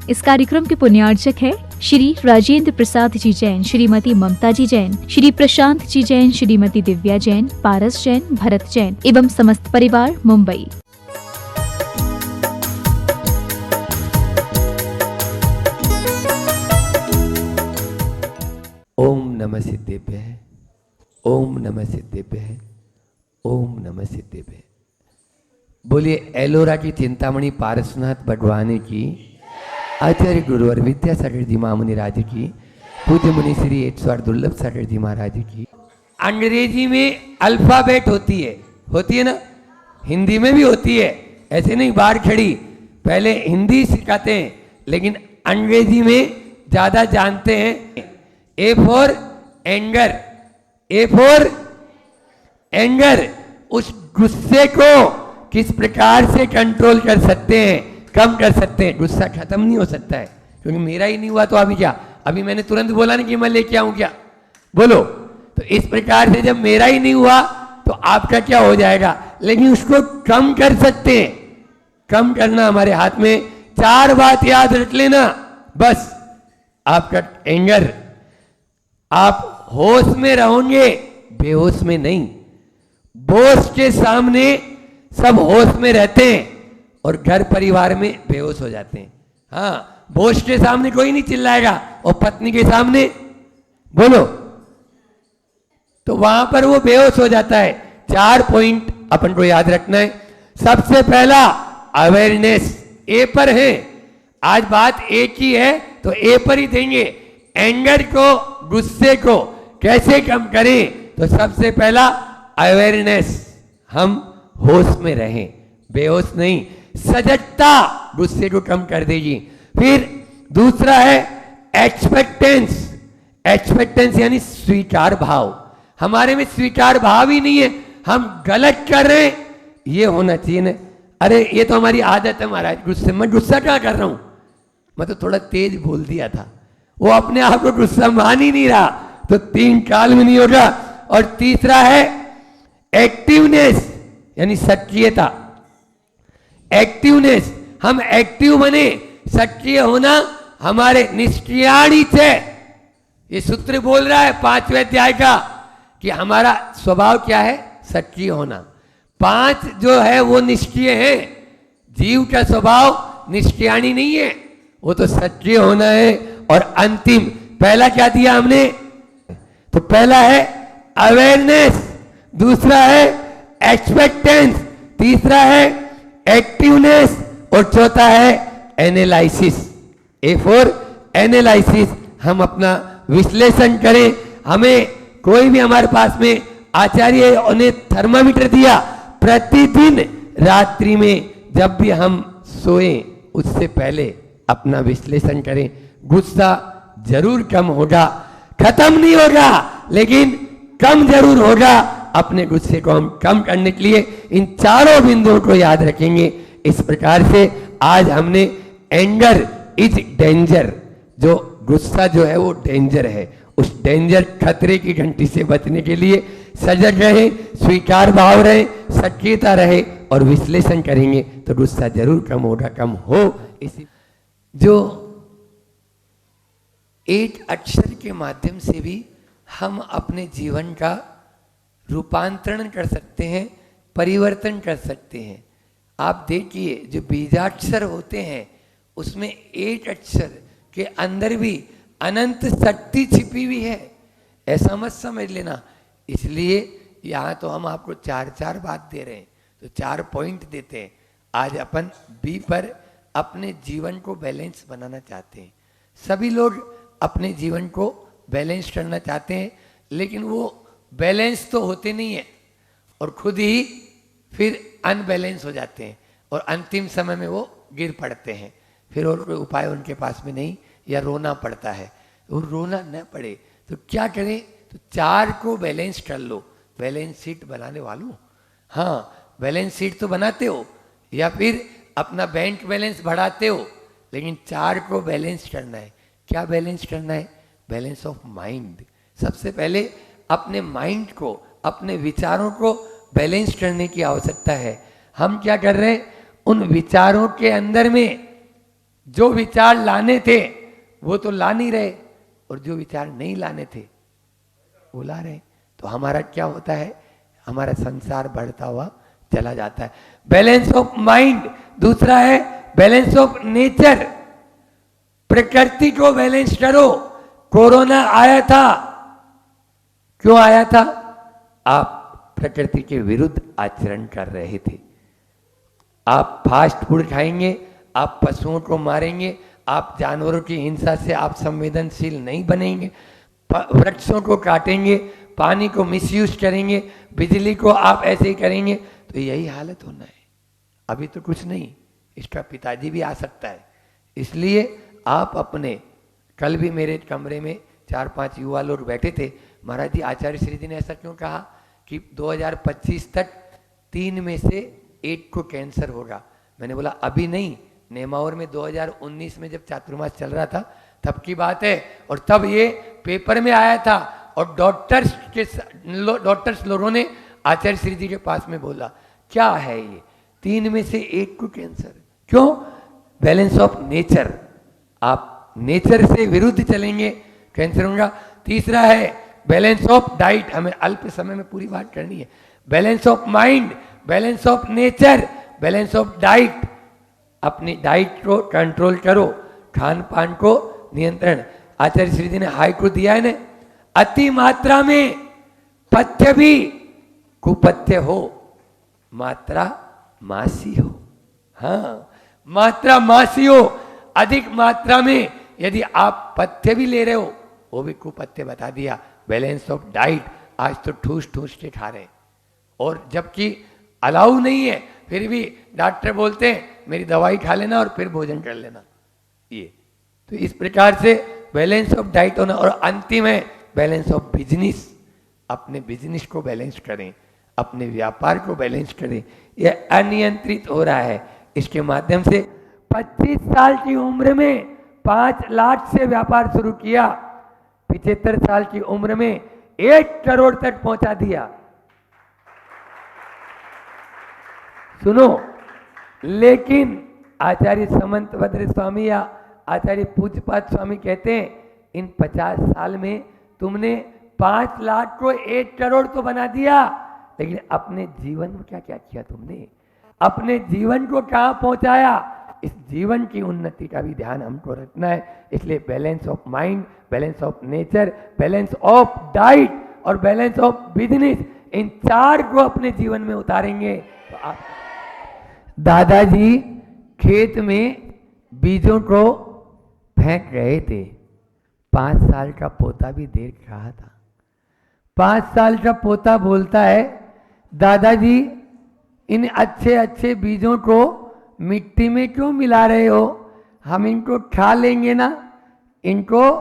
इस कार्यक्रम के पुण्यार्चक है श्री राजेंद्र प्रसाद जी जैन, श्रीमती ममता जी जैन, श्री प्रशांत जी जैन, श्रीमती दिव्या जैन, पारस जैन, भरत जैन एवं समस्त परिवार, मुंबई। ओम नमः सिद्धेभ्यः, ओम नमः सिद्धेभ्यः, ओम नमः सिद्धेभ्यः। बोलिए एलोरा की चिंतामणि पारसनाथ भगवान की, आचार्य गुरुवर विद्यासागर जी महामुनि राज की, पूज्य मुनि श्री 108 दुर्लभ सागर जी महाराज की। अंग्रेजी में अल्फाबेट होती है ना, हिंदी में भी होती है, ऐसे नहीं बाहर खड़ी। पहले हिंदी सिखाते हैं लेकिन अंग्रेजी में ज्यादा जानते हैं। A for anger, A for anger, उस गुस्से को किस प्रकार से कंट्रोल कर सकते हैं, कम कर सकते हैं। गुस्सा खत्म नहीं हो सकता है, क्योंकि मेरा ही नहीं हुआ तो अभी क्या, अभी मैंने तुरंत बोला नहीं कि मैं लेके आऊं क्या, बोलो। तो इस प्रकार से जब मेरा ही नहीं हुआ तो आपका क्या हो जाएगा, लेकिन उसको कम कर सकते हैं। कम करना हमारे हाथ में। 4 बात याद रख लेना बस। आपका एंगर, आप होश में रहोगे, बेहोश में नहीं। बॉस के सामने सब होश में रहते हैं और घर परिवार में बेहोश हो जाते हैं। हाँ, बॉस के सामने कोई नहीं चिल्लाएगा और पत्नी के सामने बोलो तो वहां पर वो बेहोश हो जाता है। 4 पॉइंट अपन को याद रखना है। सबसे पहला अवेयरनेस, ए पर है आज, बात ए की है तो ए पर ही देंगे। एंगर को, गुस्से को कैसे कम करें, तो सबसे पहला अवेयरनेस, हम होश में रहें, बेहोश नहीं। सजगता गुस्से को कम कर देगी। फिर दूसरा है एक्सपेक्टेंस, एक्सपेक्टेंस यानी स्वीकार भाव। हमारे में स्वीकार भाव ही नहीं है, हम गलत कर रहे हैं, ये होना चाहिए ना। अरे ये तो हमारी आदत है महाराज, गुस्से में। गुस्सा क्या कर रहा हूं, मैं तो थोड़ा तेज बोल दिया था। वो अपने आप को गुस्सा मान ही नहीं रहा, तो 3 काल में नहीं होगा। और तीसरा है एक्टिवनेस यानी सक्रियता। एक्टिवनेस, हम एक्टिव बने। सक्रिय होना हमारे निष्क्रियाणी से, ये सूत्र बोल रहा है 5वें अध्याय का, कि हमारा स्वभाव क्या है, सक्रिय होना। 5 जो है वो निष्क्रिय है। जीव का स्वभाव निष्क्रियाणी नहीं है, वो तो सक्रिय होना है। और अंतिम पहला क्या दिया हमने, तो पहला है अवेयरनेस, दूसरा है एक्सपेक्टेंस, तीसरा है एक्टिवनेस और चौथा है एनालिसिस। ए फॉर एनालिसिस, हम अपना विश्लेषण करें। हमें कोई भी हमारे पास में आचार्य ने थर्मामीटर दिया, प्रतिदिन रात्रि में जब भी हम सोएं उससे पहले अपना विश्लेषण करें। गुस्सा जरूर कम होगा, खत्म नहीं होगा लेकिन कम जरूर होगा। अपने गुस्से को हम कम करने के लिए इन 4 बिंदुओं को याद रखेंगे। इस प्रकार से आज हमने एंगर इज डेंजर, जो गुस्सा जो है वो डेंजर है, उस डेंजर खतरे की घंटी से बचने के लिए सजग रहे, स्वीकार भाव रहे, सक्रियता रहे और विश्लेषण करेंगे तो गुस्सा जरूर कम होगा, कम हो। इसी जो एक अक्षर के माध्यम से भी हम अपने जीवन का रूपांतरण कर सकते हैं, परिवर्तन कर सकते हैं। आप देखिए जो बीजाक्षर होते हैं उसमें एक अक्षर के अंदर भी अनंत शक्ति छिपी हुई है, ऐसा मत समझ लेना। इसलिए यहाँ तो हम आपको 4 बात दे रहे हैं, तो 4 पॉइंट देते हैं। आज अपन बी पर अपने जीवन को बैलेंस बनाना चाहते हैं। सभी लोग अपने जीवन को बैलेंस करना चाहते हैं, लेकिन वो बैलेंस तो होते नहीं है और खुद ही फिर अनबैलेंस हो जाते हैं और अंतिम समय में वो गिर पड़ते हैं। फिर और कोई उपाय उनके पास में नहीं, या रोना पड़ता है। वो रोना न पड़े तो क्या करें, तो 4 को बैलेंस कर लो। बैलेंस शीट बनाने वालों, हाँ बैलेंस शीट तो बनाते हो या फिर अपना बैंक बैलेंस बढ़ाते हो, लेकिन 4 को बैलेंस करना है। क्या बैलेंस करना है, बैलेंस ऑफ माइंड। सबसे पहले अपने माइंड को, अपने विचारों को बैलेंस करने की आवश्यकता है। हम क्या कर रहे हैं, उन विचारों के अंदर में जो विचार लाने थे वो तो ला नहीं रहे, और जो विचार नहीं लाने थे वो ला रहे। तो हमारा क्या होता है, हमारा संसार बढ़ता हुआ चला जाता है। Balance of mind. दूसरा है बैलेंस ऑफ नेचर। प्रकृति को बैलेंस करो। कोरोना आया था, क्यों आया था? आप प्रकृति के विरुद्ध आचरण कर रहे थे। आप फास्ट फूड खाएंगे, आप पशुओं को मारेंगे, आप जानवरों की हिंसा से आप संवेदनशील नहीं बनेंगे, वृक्षों को काटेंगे, पानी को मिसयूज करेंगे, बिजली को आप ऐसे ही करेंगे, तो यही हालत होना है। अभी तो कुछ नहीं, इसका पिताजी भी आ सकता है। इसलिए आप अपने, कल भी मेरे कमरे में 4-5 युवा लोग बैठे थे। महाराज जी, आचार्य श्री जी ने ऐसा क्यों कहा कि 2025 तक 3 में से 1 को कैंसर होगा? मैंने बोला अभी नहीं, नेमावर में 2019 में जब चातुर्मास चल रहा था तब की बात है, और तब ये पेपर में आया था, और डॉक्टर्स लोगों ने आचार्य श्री जी के पास में बोला क्या है ये, 3 में से 1 को कैंसर। क्यों? Balance of nature. आप नेचर से विरुद्ध चलेंगे, कैंसर होगा। तीसरा है बैलेंस ऑफ डाइट। हमें अल्प समय में पूरी बात करनी है। Balance of mind, balance of nature, balance of diet. अपनी डाइट को कंट्रोल करो, खान पान को नियंत्रण। आचार्य श्री जी ने हाइकु दिया है ना, अति मात्रा में पथ्य भी कुपथ्य हो, मात्रा मासी हो। हाँ, मात्रा मासी हो। अधिक मात्रा में यदि आप पथ्य भी ले रहे हो, वो भी कुपथ्य बता दिया। Balance of diet. आज तो ठूस ठूस के खा रहे, और जबकि अलाउ नहीं है, फिर भी डॉक्टर बोलते हैं मेरी दवाई खा लेना और फिर भोजन कर लेना। ये तो इस प्रकार से बैलेंस ऑफ डाइट होना। और अंतिम है बैलेंस ऑफ बिजनेस। अपने बिजनेस को बैलेंस करें, अपने व्यापार को बैलेंस करें। यह अनियंत्रित हो रहा है। इसके माध्यम से 25 साल की उम्र में 5 लाख से व्यापार शुरू किया, 75 साल की उम्र में 1 करोड़ तक पहुंचा दिया। सुनो, लेकिन आचार्य समंत भद्र स्वामी या आचार्य पूज्यपाद स्वामी कहते हैं इन 50 साल में तुमने 5 लाख को 1 करोड़ तो बना दिया, लेकिन अपने जीवन में क्या क्या किया तुमने? अपने जीवन को कहां पहुंचाया? इस जीवन की उन्नति का भी ध्यान हमको रखना है। इसलिए balance of mind, balance of nature, balance of diet और बैलेंस ऑफ बिजनेस, इन 4 को अपने जीवन में उतारेंगे तो आप। दादाजी खेत में बीजों को फेंक रहे थे। 5 साल का पोता भी देख रहा था। 5 साल का पोता बोलता है, दादाजी इन अच्छे अच्छे बीजों को मिट्टी में क्यों मिला रहे हो? हम इनको खा लेंगे ना, इनको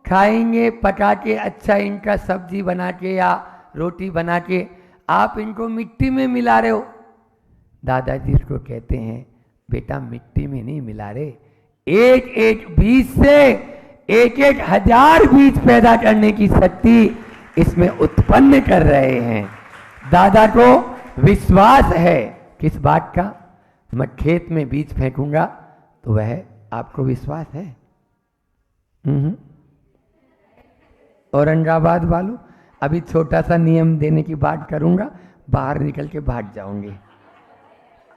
खाएंगे पका के, अच्छा इनका सब्जी बना के या रोटी बना के, आप इनको मिट्टी में मिला रहे हो। दादाजी उसको कहते हैं, बेटा मिट्टी में नहीं मिला रहे, एक एक बीज से 1-1 हजार बीज पैदा करने की शक्ति इसमें उत्पन्न कर रहे हैं। दादा को विश्वास है किस बात का? मैं खेत में बीज फेंकूंगा तो वह आपको विश्वास है? औरंगाबाद वालों, अभी छोटा सा नियम देने की बात करूंगा, बाहर निकल के भाग जाओगे।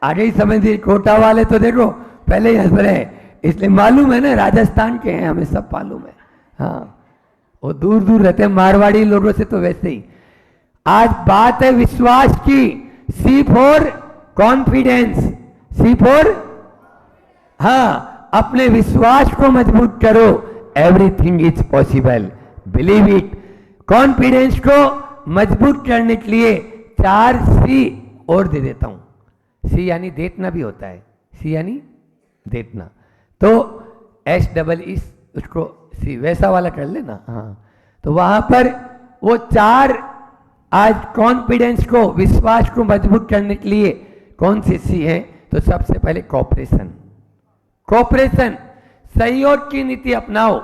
आगे ही समझ दी। कोटा वाले तो देखो पहले ही हंस रहे हैं, इसलिए मालूम है ना, राजस्थान के हैं, हमें सब मालूम है। हाँ, वो दूर दूर रहते हैं, मारवाड़ी लोगों से तो वैसे ही। आज बात है विश्वास की। सी फॉर कॉन्फिडेंस, सी फॉर, हाँ, अपने विश्वास को मजबूत करो। Everything is possible, believe it. Confidence को मजबूत करने के लिए 4 सी और दे देता हूं। सी यानी देतना भी होता है, सी यानी देतना, तो SEE उसको सी वैसा वाला कर लेना। हाँ, तो वहां पर वो 4 आज कॉन्फिडेंस को, विश्वास को मजबूत करने के लिए कौन सी सी है? तो सबसे पहले कॉपरेशन। कॉपरेशन, सहयोग की नीति अपनाओ,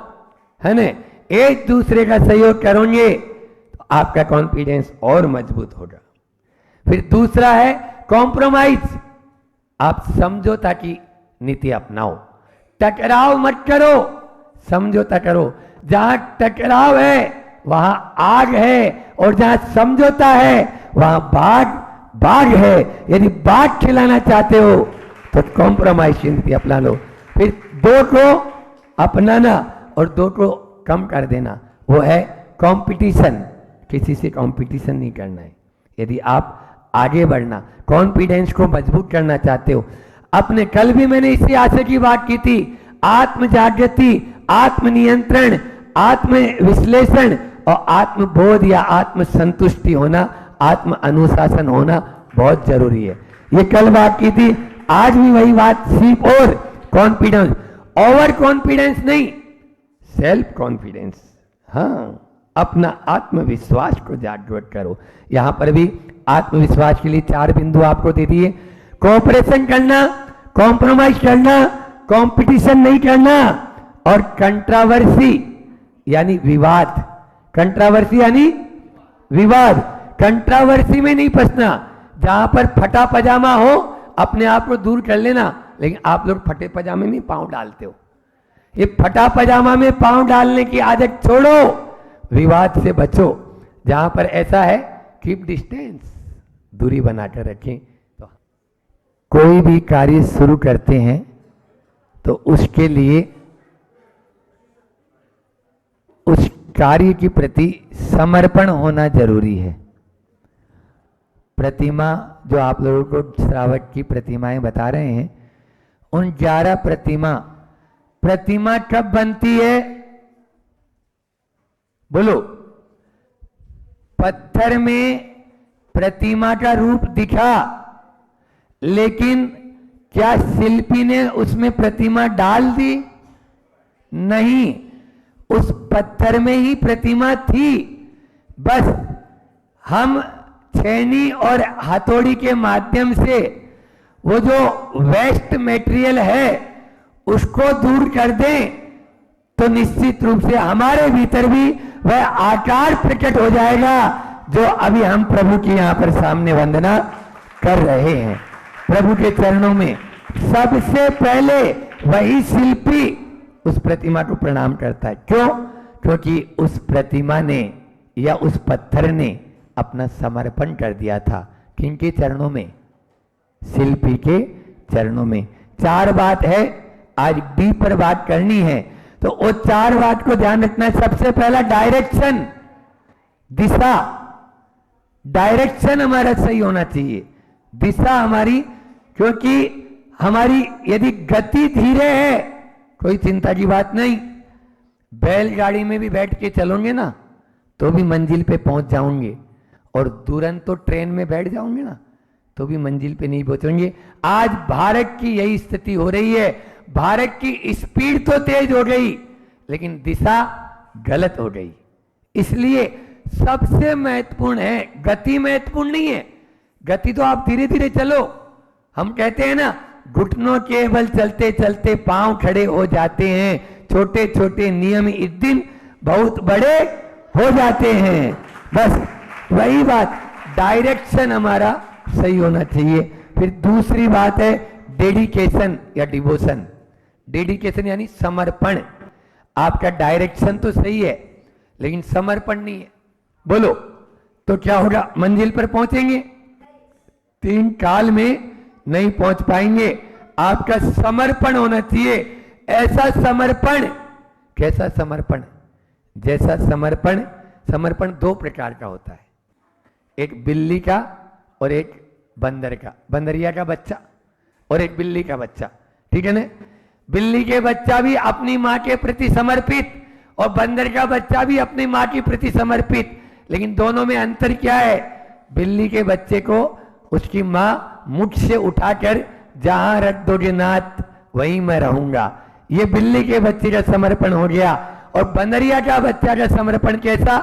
है ना? एक दूसरे का सहयोग करोगे तो आपका कॉन्फिडेंस और मजबूत होगा। फिर दूसरा है कॉम्प्रोमाइज। आप समझौता की नीति अपनाओ। टकराव मत करो, समझौता करो। जहां टकराव है वहां आग है, और जहां समझौता है वहां बाग है। यदि बाग खिलाना चाहते हो तो कॉम्प्रोमाइज अपना लो। फिर दो को अपनाना और दो को कम कर देना, वो है कंपटीशन। किसी से कंपटीशन नहीं करना है। यदि आप आगे बढ़ना, कॉन्फिडेंस को मजबूत करना चाहते हो, अपने कल भी मैंने इसी आशय की बात की थी, आत्म जागृति, आत्मनियंत्रण, आत्म विश्लेषण और आत्मबोध या आत्म संतुष्टि होना, आत्म अनुशासन होना बहुत जरूरी है। ये कल बात की थी, आज भी वही बात, सिर्फ और कॉन्फिडेंस, ओवर कॉन्फिडेंस नहीं, सेल्फ कॉन्फिडेंस। हाँ, अपना आत्मविश्वास को जागृत करो। यहां पर भी आत्मविश्वास के लिए 4 बिंदु आपको दे दिए। कोऑपरेशन करना, कॉम्प्रोमाइज करना, कंपटीशन नहीं करना, और कंट्रोवर्सी यानी विवाद। कंट्रोवर्सी यानी विवाद, कंट्रोवर्सी में नहीं फंसना। जहां पर फटा पजामा हो अपने आप को दूर कर लेना, लेकिन आप लोग फटे पजामे में पांव डालते हो। ये फटा पजामा में पांव डालने की आदत छोड़ो, विवाद से बचो। जहां पर ऐसा है कीप डिस्टेंस, दूरी बनाकर रखें। तो कोई भी कार्य शुरू करते हैं तो उसके लिए उस कार्य के प्रति समर्पण होना जरूरी है। प्रतिमा जो आप लोगों को श्रावक की प्रतिमाएं बता रहे हैं, उन 11 प्रतिमा कब बनती है? बोलो। पत्थर में प्रतिमा का रूप दिखा, लेकिन क्या शिल्पी ने उसमें प्रतिमा डाल दी? नहीं, उस पत्थर में ही प्रतिमा थी। बस हम छेनी और हथौड़ी के माध्यम से वो जो वेस्ट मटेरियल है उसको दूर कर दें तो निश्चित रूप से हमारे भीतर भी वह आकार प्रकट हो जाएगा जो अभी हम प्रभु की यहां पर सामने वंदना कर रहे हैं। प्रभु के चरणों में सबसे पहले वही शिल्पी उस प्रतिमा को प्रणाम करता है। क्यों? क्योंकि उस प्रतिमा ने या उस पत्थर ने अपना समर्पण कर दिया था। किनके चरणों में? शिल्पी के चरणों में। 4 बात है, आज डी पर बात करनी है, तो वो 4 बात को ध्यान रखना है। सबसे पहला डायरेक्शन, दिशा। डायरेक्शन हमारा सही होना चाहिए, दिशा हमारी, क्योंकि हमारी यदि गति धीरे है कोई चिंता की बात नहीं, बैलगाड़ी में भी बैठ के चलोगे ना तो भी मंजिल पे पहुंच जाओगे, और दुरंतो ट्रेन में बैठ जाओगे ना तो भी मंजिल पे नहीं पहुंचेंगे। आज भारत की यही स्थिति हो रही है। भारत की स्पीड तो तेज हो गई लेकिन दिशा गलत हो गई। इसलिए सबसे महत्वपूर्ण है, गति महत्वपूर्ण नहीं है। गति तो आप धीरे धीरे चलो। हम कहते हैं ना, घुटनों के बल चलते चलते पांव खड़े हो जाते हैं, छोटे छोटे नियम इस दिन बहुत बड़े हो जाते हैं। बस वही बात, डायरेक्शन हमारा सही होना चाहिए। फिर दूसरी बात है डेडिकेशन या डिवोशन। डेडिकेशन यानी समर्पण। आपका डायरेक्शन तो सही है लेकिन समर्पण नहीं है, बोलो तो क्या होगा? मंजिल पर पहुंचेंगे? 3 काल में नहीं पहुंच पाएंगे। आपका समर्पण होना चाहिए। ऐसा समर्पण, कैसा समर्पण? जैसा समर्पण, समर्पण 2 प्रकार का होता है, एक बिल्ली का और एक बंदर का, बंदरिया का बच्चा और एक बिल्ली का बच्चा, ठीक है ना? बिल्ली के बच्चा भी अपनी मां के प्रति समर्पित और बंदर का बच्चा भी अपनी मां के प्रति समर्पित, लेकिन दोनों में अंतर क्या है? बिल्ली के बच्चे को उसकी मां मुठ से उठाकर जहां रख दोगे नाथ वहीं मैं रहूंगा, ये बिल्ली के बच्चे का समर्पण हो गया। और बंदरिया का बच्चा का समर्पण कैसा?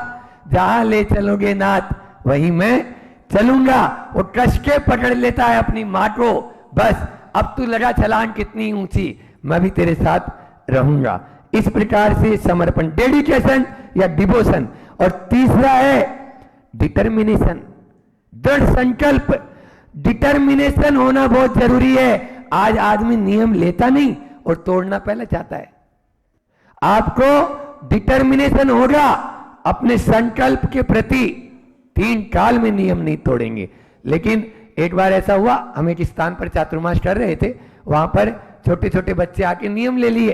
जहां ले चलोगे नाथ वहीं मैं चलूंगा। वो कस के पकड़ लेता है अपनी मां को, बस अब तू लगा छलांग कितनी ऊंची, मैं भी तेरे साथ रहूंगा। इस प्रकार से समर्पण, डेडिकेशन या डिवोशन। और तीसरा है डिटर्मिनेशन, दृढ़ संकल्प। डिटर्मिनेशन होना बहुत जरूरी है। आज आदमी नियम लेता नहीं, और तोड़ना पहले चाहता है। आपको डिटर्मिनेशन होगा अपने संकल्प के प्रति, 3 काल में नियम नहीं तोड़ेंगे। लेकिन एक बार ऐसा हुआ, हम एक स्थान पर चातुर्मास कर रहे थे, वहां पर छोटे छोटे बच्चे आके नियम ले लिए।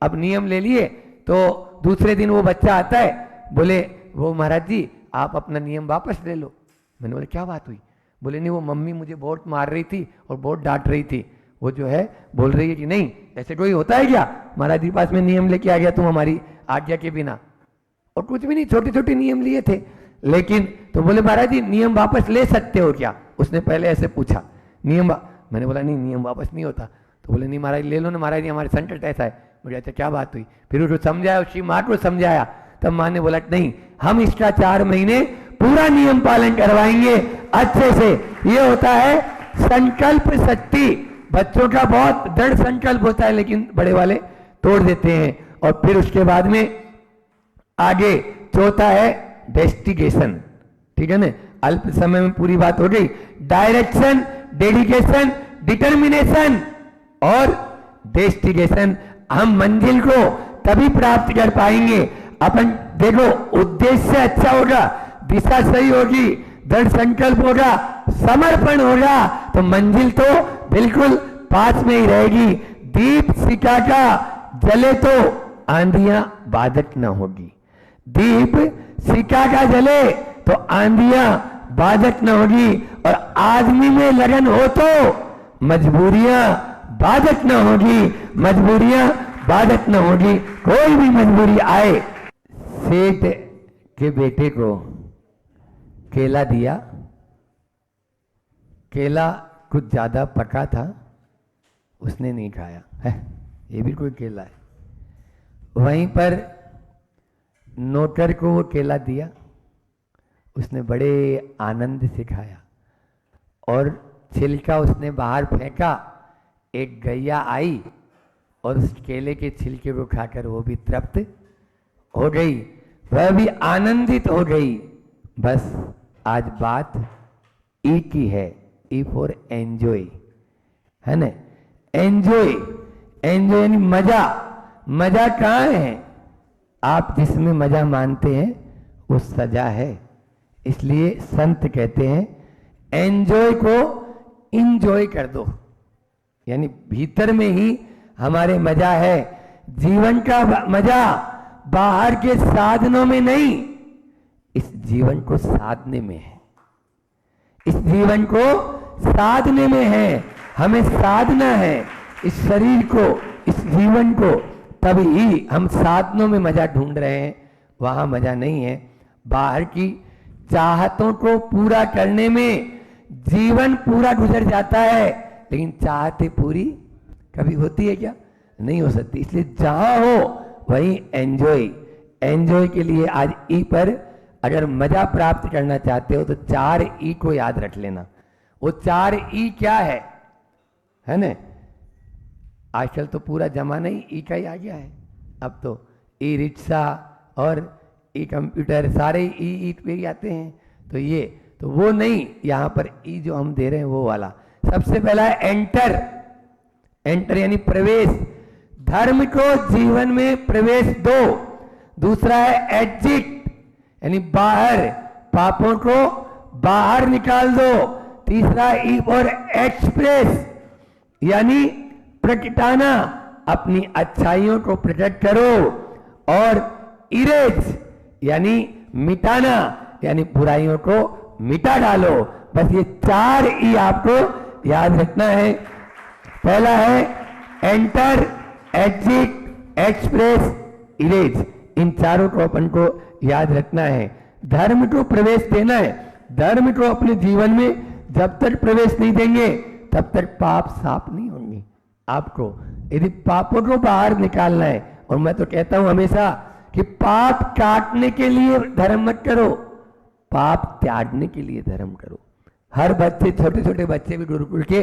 अब नियम ले लिए तो दूसरे दिन वो बच्चा आता है, बोले वो महाराज जी आप अपना नियम वापस ले लो। मैंने बोले क्या बात हुई? बोले नहीं वो मम्मी मुझे बहुत मार रही थी और बहुत डांट रही थी, वो जो है बोल रही है कि नहीं ऐसे कोई होता है क्या, महाराज जी पास में नियम लेके आ गया तुम हमारी आज्ञा के बिना। और कुछ भी नहीं, छोटे छोटे नियम लिए थे। लेकिन तो बोले महाराज जी नियम वापस ले सकते हो क्या? उसने पहले ऐसे पूछा नियम मैंने बोला नहीं नियम वापस नहीं होता। तो बोले नहीं महाराज ले लो ना, महाराज जी हमारे संकट ऐसा है। मुझे अच्छा क्या बात हुई? फिर उसको समझाया, उसकी माँ को समझाया, तब माँ ने बोला नहीं हम इसका 4 महीने पूरा नियम पालन करवाएंगे अच्छे से। ये होता है संकल्प शक्ति। बच्चों का बहुत दृढ़ संकल्प होता है लेकिन बड़े वाले तोड़ देते हैं। और फिर उसके बाद में आगे चौथा है डेस्टिनेशन, ठीक है ना, अल्प समय में पूरी बात हो गई। डायरेक्शन, डेडिकेशन, डिटर्मिनेशन और डेस्टिनेशन। हम मंजिल को तभी प्राप्त कर पाएंगे अपन, देखो उद्देश्य अच्छा होगा, दिशा सही होगी, दृढ़ संकल्प होगा, समर्पण होगा तो मंजिल तो बिल्कुल पास में ही रहेगी। दीप सिका का जले तो आंधियां बाधक न होगी, दीप सिका का जले तो आंधियां बाधक न होगी। और आदमी में लगन हो तो मजबूरियां बाधक न होगी, मजबूरियां बाधक न होगी। कोई भी मजबूरी आए, सेठ के बेटे को केला दिया, केला कुछ ज्यादा पका था, उसने नहीं खाया, है ये भी कोई केला है। वहीं पर नौकर को वो केला दिया, उसने बड़े आनंद से खाया और छिलका उसने बाहर फेंका। एक गैया आई और उस केले के छिलके को खाकर वो भी तृप्त हो गई, वह भी आनंदित हो गई। बस आज बात ई की है, ई फॉर एंजॉय, है ना, एंजॉय। एंजॉय यानी मजा। मजा कहाँ है? आप जिसमें मजा मानते हैं वो सजा है। इसलिए संत कहते हैं एंजॉय को इंजॉय कर दो, यानी भीतर में ही हमारे मजा है। जीवन का मजा बाहर के साधनों में नहीं, इस जीवन को साधने में है। इस जीवन को साधने में है, हमें साधना है इस शरीर को, इस जीवन को। तभी हम साधनों में मजा ढूंढ रहे हैं, वहां मजा नहीं है। बाहर की चाहतों को पूरा करने में जीवन पूरा गुजर जाता है, लेकिन चाहते पूरी कभी होती है क्या? नहीं हो सकती। इसलिए जहां हो वहीं एंजॉय। एंजॉय के लिए आज ई पर अगर मजा प्राप्त करना चाहते हो तो 4 ई को याद रख लेना। वो 4 ई क्या है ना? आजकल तो पूरा जमाना ही ई का ही आ गया है। अब तो ई रिक्शा और ई कंप्यूटर सारे ई पे ही आते हैं। तो ये तो वो नहीं, यहां पर ई जो हम दे रहे हैं वो वाला। सबसे पहला है एंटर। एंटर यानी प्रवेश, धर्म को जीवन में प्रवेश दो। दूसरा है एग्जिट यानी बाहर, पापों को बाहर निकाल दो। तीसरा ई और एक्सप्रेस यानी प्रकटाना, अपनी अच्छाइयों को प्रकट करो। और इरेज यानी मिटाना, यानी बुराइयों को मिटा डालो। बस ये 4 ई आपको याद रखना है। पहला है एंटर, एग्जिट, एक्सप्रेस, इरेज। इन चारों को अपन को याद रखना है। धर्म को प्रवेश देना है। धर्म को अपने जीवन में जब तक प्रवेश नहीं देंगे तब तक पाप साफ नहीं होंगे। आपको यदि पापों को बाहर निकालना है, और मैं तो कहता हूं हमेशा कि पाप काटने के लिए धर्म मत करो, पाप त्यागने के लिए धर्म करो। हर बच्चे, छोटे छोटे बच्चे भी गुरुकुल के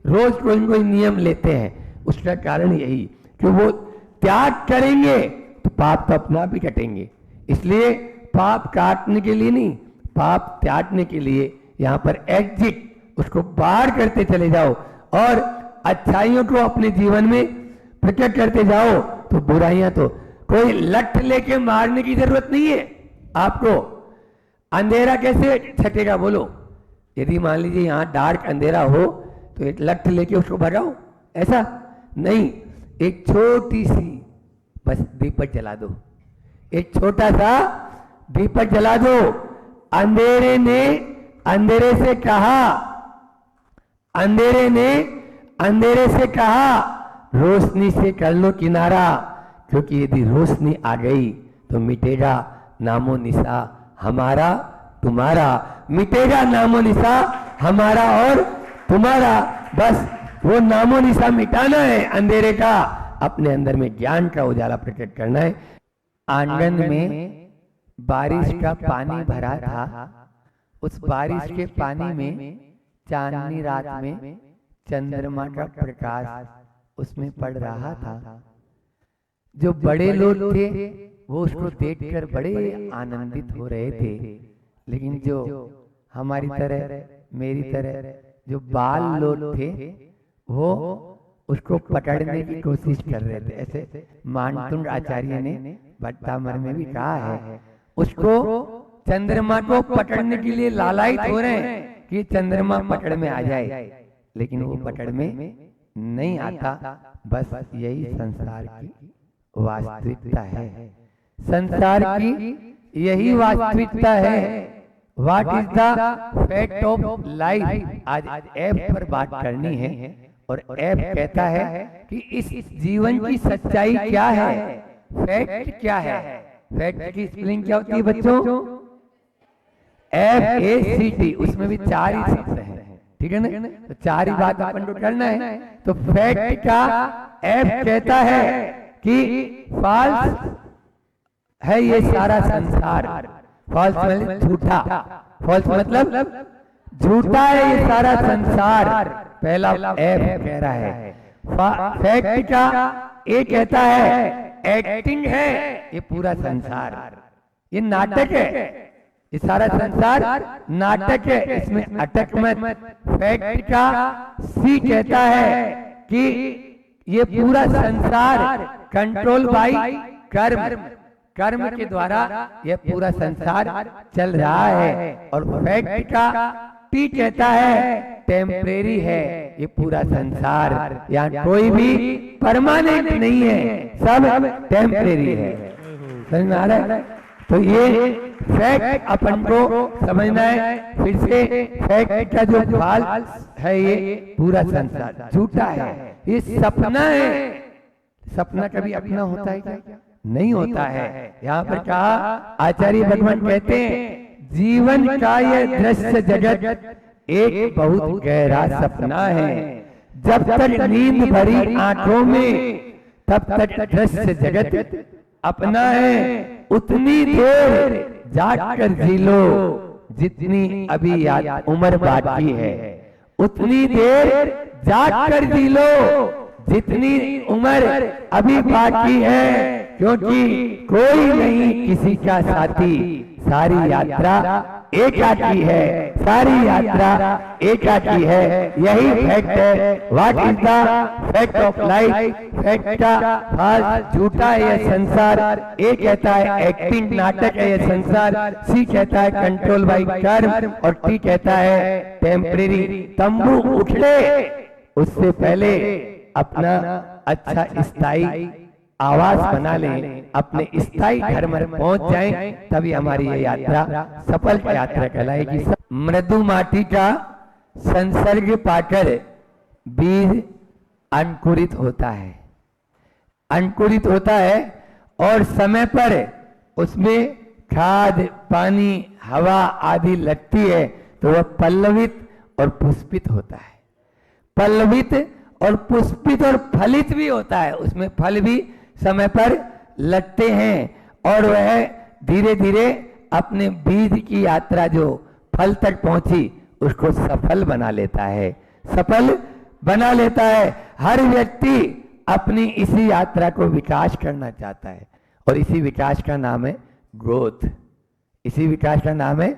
रोज कोई न कोई नियम लेते हैं। उसका कारण यही कि वो त्याग करेंगे तो पाप तो अपना भी कटेंगे। इसलिए पाप काटने के लिए नहीं, पाप त्यागने के लिए यहां पर एग्जिट, उसको बाहर करते चले जाओ और अच्छाइयों को अपने जीवन में प्रकट करते जाओ तो बुराइयां तो कोई लठ लेके मारने की जरूरत नहीं है आपको। अंधेरा कैसे छटेगा बोलो? यदि मान लीजिए यहां डार्क अंधेरा हो तो एक लठ लेके उसको भगाओ, ऐसा नहीं। एक छोटी सी बस दीपक जला दो, एक छोटा सा दीपक जला दो। अंधेरे ने अंधेरे से कहा, अंधेरे ने अंधेरे से कहा रोशनी से कर लो किनारा, क्योंकि यदि रोशनी आ गई तो मिटेगा नामो निशा हमारा तुम्हारा, मिटेगा नामो निशा हमारा और तुम्हारा। बस वो नामो निशा मिटाना है अंधेरे का, अपने अंदर में ज्ञान का उजाला प्रकट करना है। आंगन में बारिश का पानी भरा था, उस बारिश के पानी में चांदनी रात में चंद्रमा का प्रकाश उसमें पड़ रहा था। जो बड़े लोग थे वो उसको देखकर बड़े आनंदित हो रहे थे, लेकिन जो हमारी तरह मेरी तरह जो बाल लोग थे वो उसको पकड़ने की कोशिश कर रहे थे। ऐसे मानतुंड आचार्य ने भट्टामर में भी कहा है, उसको चंद्रमा को पकड़ने के लिए लालायित हो रहे हैं कि चंद्रमा पकड़ में आ जाए, लेकिन वो पकड़ में नहीं आता। बस यही संसार की वास्तविकता है, संसार की यही वास्तविकता है। What is the fact of life? आज ऐप पर बात करनी है और ऐप कहता है कि इस जीवन की सच्चाई क्या है, फैक्ट क्या है। फैक्ट की स्पेलिंग क्या होती है बच्चों? FACT, उसमें भी 4 ही शब्द हैं, ठीक है ना? तो 4 ही बात अपन को करना है। तो फैक्ट का ऐप कहता है कि फॉल्स है ये सारा संसार। फॉल्स मतलब झूठा, फॉल्स मतलब झूठा है ये सारा संसार। पहला ऐप कह रहा है। फैक्ट का ये कहता है एक्टिंग है ये पूरा संसार, ये नाटक है, ये सारा संसार नाटक है, इसमें अटक मत। फैक्ट का सी कहता है कि ये पूरा संसार कंट्रोल बाय कर्म, कर्म के द्वारा ये पूरा संसार चल रहा है। और फैक्ट का टी कहता है टेम्परेरी है ये पूरा संसार, यहाँ कोई भी परमानेंट नहीं है, सब टेम्परेरी है। समझ में आ रहा है? तो ये फैक्ट अपन को समझना है। फिर से फैक्ट का जो फॉल्स है ये पूरा संसार झूठा है, ये सपना है। सपना कभी अपना होता है क्या? नहीं होता है। यहाँ पर कहा आचार्य भगवान कहते हैं जीवन का ये दृश्य जगत एक बहुत गहरा सपना है। जब तक नींद भरी आंखों में तब तक दृश्य जगत अपना है। उतनी देर जाग कर जी लो जितनी अभी याद उम्र बाकी है, उतनी देर जाग कर जी लो जितनी उम्र अभी बाकी है। क्योंकि कोई नहीं किसी का साथी, सारी यात्रा एकाकी है, सारी यात्रा एकाकी है। यही फैक्ट है। What is the fact of life? Fact का फॉल्स झूठा है ये संसार, ए कहता है एक्टिंग नाटक है ये संसार, सी कहता है कंट्रोल बाय कर्म, और टी कहता है टेम्परेरी। तंबू उठले उससे पहले अपना अच्छा स्थायी आवास बना लें, अपने स्थायी घर में पहुंच जाएं, तभी हमारी ये यात्रा सफल यात्रा कहलाएगी। मृदु माटी का संसर्ग पाकर बीज अंकुरित होता है, अंकुरित होता है और समय पर उसमें खाद पानी हवा आदि लगती है तो वह पल्लवित और पुष्पित होता है। पल्लवित और पुष्पित और फलित भी होता है, उसमें फल भी समय पर लगते हैं और वह धीरे धीरे अपने बीज की यात्रा जो फल तक पहुंची उसको सफल बना लेता है, सफल बना लेता है। हर व्यक्ति अपनी इसी यात्रा को विकास करना चाहता है और इसी विकास का नाम है ग्रोथ, इसी विकास का नाम है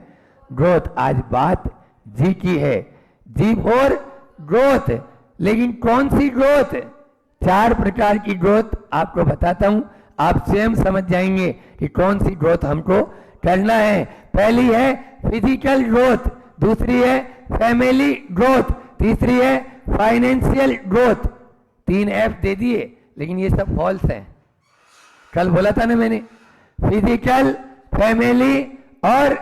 ग्रोथ। आज बात जी की है, जी फॉर ग्रोथ। लेकिन कौन सी ग्रोथ? 4 प्रकार की ग्रोथ आपको बताता हूं, आप स्वयं समझ जाएंगे कि कौन सी ग्रोथ हमको करना है। पहली है फिजिकल ग्रोथ, दूसरी है फैमिली ग्रोथ, तीसरी है फाइनेंशियल ग्रोथ। 3 एफ दे दिए, लेकिन ये सब फॉल्स हैं। कल बोला था ना मैंने, फिजिकल, फैमिली और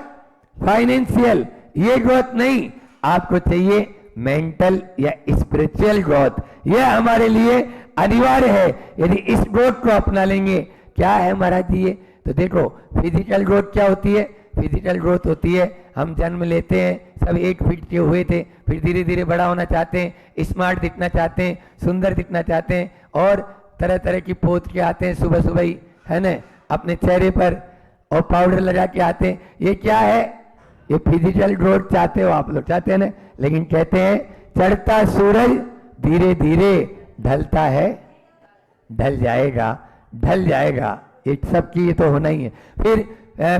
फाइनेंशियल, ये ग्रोथ नहीं, आपको चाहिए मेंटल या स्पिरिचुअल ग्रोथ। यह हमारे लिए अनिवार्य है। यदि इस ग्रोथ को अपना लेंगे, क्या है महाराज जी ये, तो देखो फिजिकल ग्रोथ क्या होती है। फिजिकल ग्रोथ होती है, हम जन्म लेते हैं, सब 1 फीट के हुए थे, फिर धीरे धीरे बड़ा होना चाहते हैं, स्मार्ट दिखना चाहते हैं, सुंदर दिखना चाहते हैं, और तरह तरह की पोत के आते हैं सुबह सुबह ही, है ना, अपने चेहरे पर, और पाउडर लगा के आते हैं। ये क्या है, ये फिजिकल ग्रोथ चाहते हो आप लोग, चाहते हैं ना। लेकिन कहते हैं चढ़ता सूरज धीरे धीरे ढलता है, ढल जाएगा, ढल जाएगा, ये सब की ये तो होना ही है। फिर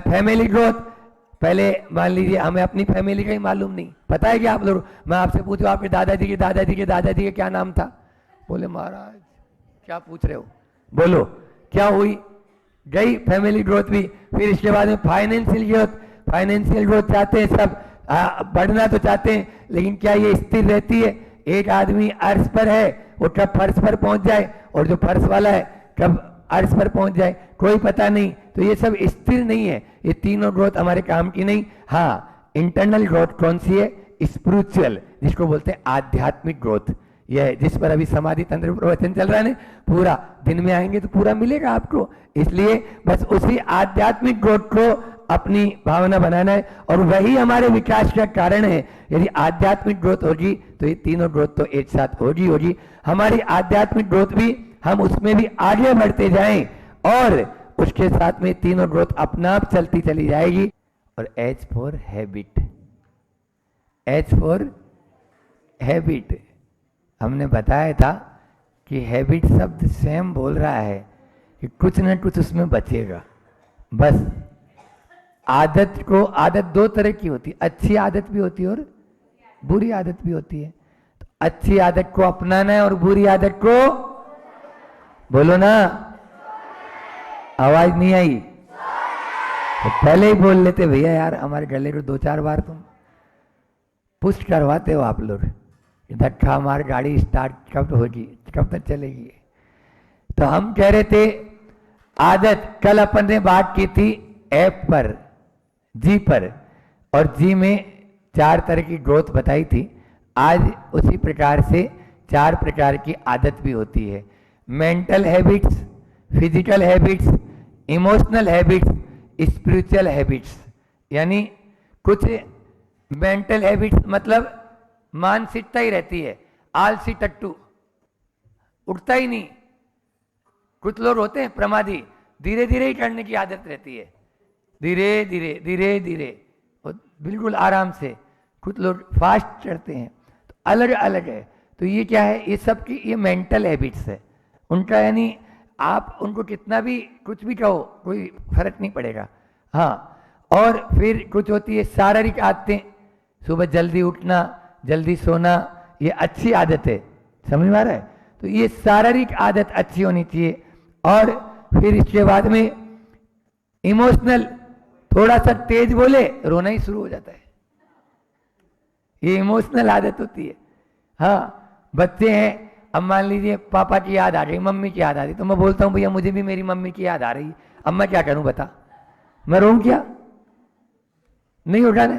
फैमिली ग्रोथ, पहले मान लीजिए हमें अपनी फैमिली का ही मालूम नहीं, पता है कि आप लोग, मैं आपसे पूछूं आपके दादाजी के दादाजी के दादाजी का क्या नाम था, बोले महाराज क्या पूछ रहे हो, बोलो क्या हुई, गई फैमिली ग्रोथ भी। फिर इसके बाद में फाइनेंशियल ग्रोथ, फाइनेंशियल ग्रोथ चाहते हैं सब, बढ़ना तो चाहते हैं, लेकिन क्या ये स्थिर रहती है। एक आदमी अर्श पर है, वो कब फर्श पर पहुंच जाए, और जो फर्श वाला है कब अर्श पर पहुंच जाए, कोई पता नहीं। तो ये सब स्थिर नहीं है, ये तीनों ग्रोथ हमारे काम की नहीं। हाँ, इंटरनल ग्रोथ कौन सी है, स्पिरिचुअल, जिसको बोलते हैं आध्यात्मिक ग्रोथ, यह है जिस पर अभी समाधि तंत्र प्रवचन चल रहा है ना, पूरा दिन में आएंगे तो पूरा मिलेगा आपको। इसलिए बस उसी आध्यात्मिक ग्रोथ को अपनी भावना बनाना है, और वही हमारे विकास का कारण है। यदि आध्यात्मिक ग्रोथ होगी तो ये तीनों ग्रोथ तो एक साथ होगी। हमारी आध्यात्मिक ग्रोथ भी, हम उसमें भी आगे बढ़ते जाएं, और उसके साथ में तीनों ग्रोथ अपना आप चलती चली जाएगी। और H for habit, H for habit, हमने बताया था कि हैबिट शब्द स्वयं बोल रहा है कि कुछ न कुछ उसमें बचेगा। बस आदत को, आदत 2 तरह की होती है, अच्छी आदत भी होती है और बुरी आदत भी होती है। तो अच्छी आदत को अपनाना है और बुरी आदत को, बोलो ना, आवाज नहीं आई तो पहले ही बोल लेते, भैया यार हमारे गले को 2-4 बार तुम पुश करवाते हो आप लोग, धक्का मार गाड़ी स्टार्ट कब होगी, कब तक चलेगी। तो हम कह रहे थे आदत, कल अपन ने बात की थी ऐप पर, जी पर, और जी में 4 तरह की ग्रोथ बताई थी। आज उसी प्रकार से 4 प्रकार की आदत भी होती है, mental habits, physical habits, emotional habits, spiritual habits. यानी कुछ मेंटल हैबिट्स मतलब मानसिकता ही रहती है, आलसी टट्टू, उठता ही नहीं। कुछ लोग होते हैं प्रमादी, धीरे धीरे ही करने की आदत रहती है, धीरे धीरे धीरे धीरे, बिल्कुल आराम से। कुछ लोग फास्ट चढ़ते हैं, तो अलग अलग है। तो ये क्या है, ये सब की ये मेंटल हैबिट्स है उनका, यानी आप उनको कितना भी कुछ भी कहो कोई फर्क नहीं पड़ेगा। हाँ, और फिर कुछ होती है शारीरिक आदतें, सुबह जल्दी उठना, जल्दी सोना, ये अच्छी आदत है, समझ में आ रहा है। तो ये शारीरिक आदत अच्छी होनी चाहिए। और फिर इसके बाद में इमोशनल, थोड़ा सा तेज बोले रोना ही शुरू हो जाता है, ये इमोशनल आदत होती है। हाँ, बच्चे हैं, अब मान लीजिए पापा की याद आ गई, मम्मी की याद आ रही, तो मैं बोलता हूँ भैया मुझे भी मेरी मम्मी की याद आ रही, अब मैं क्या करूं बता, मैं रोऊं क्या, नहीं उठाना।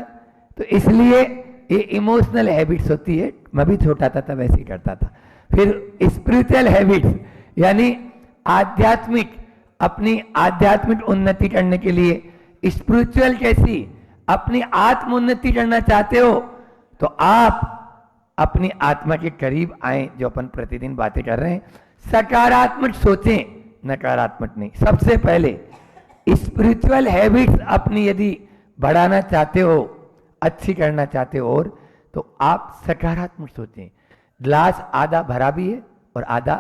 तो इसलिए ये इमोशनल हैबिट्स होती है, मैं भी छोटा था तब ऐसे ही करता था। फिर स्पिरिचुअल हैबिट्स, यानी आध्यात्मिक, अपनी आध्यात्मिक उन्नति करने के लिए। स्पिरिचुअल कैसी, अपनी आत्म उन्नति करना चाहते हो तो आप अपनी आत्मा के करीब आए, जो अपन प्रतिदिन बातें कर रहे हैं। सकारात्मक सोचें, नकारात्मक नहीं। सबसे पहले स्पिरिचुअल हैबिट्स अपनी यदि बढ़ाना चाहते हो, अच्छी करना चाहते हो, और तो आप सकारात्मक सोचें। ग्लास आधा भरा भी है और आधा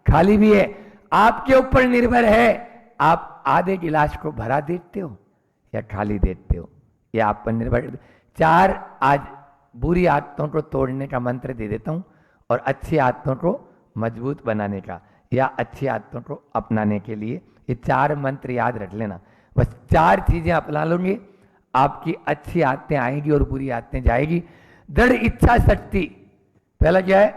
खाली भी है, आपके ऊपर निर्भर है, आप आधे गिलास को भरा देते हो या खाली देते हो, या आप पर निर्भर। 4 आज बुरी आदतों को तोड़ने का मंत्र दे देता हूं और अच्छी आदतों को मजबूत बनाने का। या अच्छी आदतों को अपनाने के लिए ये 4 मंत्र याद रख लेना। बस 4 चीजें अपना लोगे, आपकी अच्छी आदतें आएंगी और बुरी आदतें जाएगी। दृढ़ इच्छा शक्ति, पहला क्या है?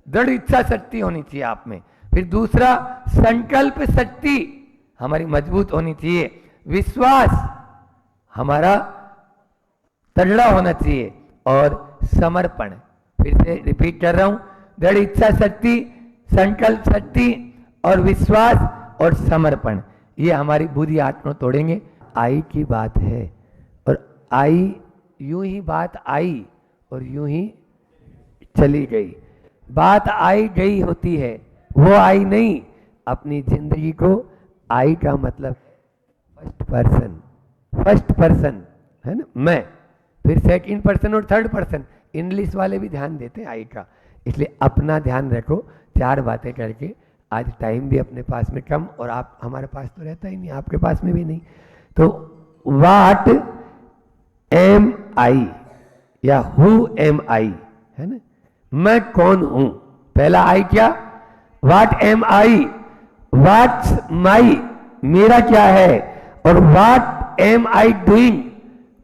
दृढ़ इच्छा शक्ति होनी चाहिए आप में। फिर दूसरा, संकल्प शक्ति हमारी मजबूत होनी चाहिए। विश्वास हमारा तगड़ा होना चाहिए। और समर्पण, फिर से रिपीट कर रहा हूं, दृढ़ इच्छा शक्ति, संकल्प शक्ति और विश्वास और समर्पण, ये हमारी बुरी आत्मा तोड़ेंगे। आई की बात है, और आई यूं ही बात आई और यूं ही चली गई। बात आई गई होती है, वो आई नहीं। अपनी जिंदगी को आई का मतलब फर्स्ट पर्सन है ना, मैं, फिर सेकंड पर्सन और थर्ड पर्सन। इंग्लिश वाले भी ध्यान देते हैं आई का, इसलिए अपना ध्यान रखो। 4 बातें करके, आज टाइम भी अपने पास में कम, और आप, हमारे पास तो रहता ही नहीं, आपके पास में भी नहीं। तो व्हाट एम आई या हु एम आई है ना, मैं कौन हूं। पहला आई क्या? What am I, what's my, मेरा क्या है, और व्हाट एम आई डूइंग,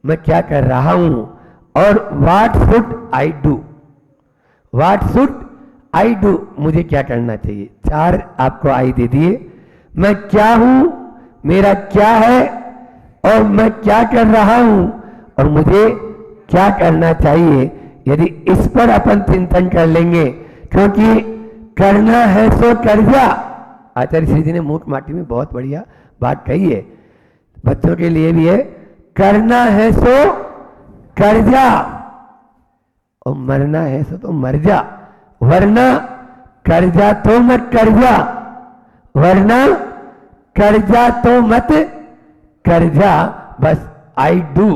मैं क्या कर रहा हूं, और what should I do, what should I do, मुझे क्या करना चाहिए। 4 आपको आई दे दिए। मैं क्या हूं, मेरा क्या है, और मैं क्या कर रहा हूं, और मुझे क्या करना चाहिए। यदि इस पर अपन चिंतन कर लेंगे, क्योंकि करना है सो कर जा, आचार्य श्री जी ने मूठ माटी में बहुत बढ़िया बात कही है, बच्चों के लिए भी है। करना है सो कर जा, और मरना है सो तो मर जा, वरना कर जा तो मत कर जा, वरना कर जा तो मत कर जा। बस आई डू,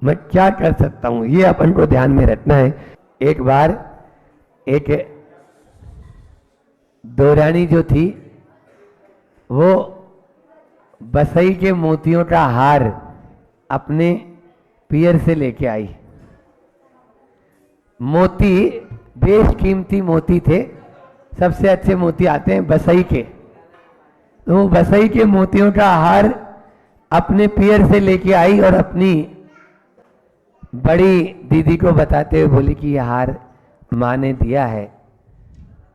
मैं क्या कर सकता हूं, ये अपन को ध्यान में रखना है। एक बार एक दौरानी जो थी, वो बसई के मोतियों का हार अपने पियर से लेके आई। मोती बेशकीमती मोती थे, सबसे अच्छे मोती आते हैं बसई के। तो वो बसई के मोतियों का हार अपने पियर से लेके आई, और अपनी बड़ी दीदी को बताते हुए बोली कि यह हार माँ ने दिया है।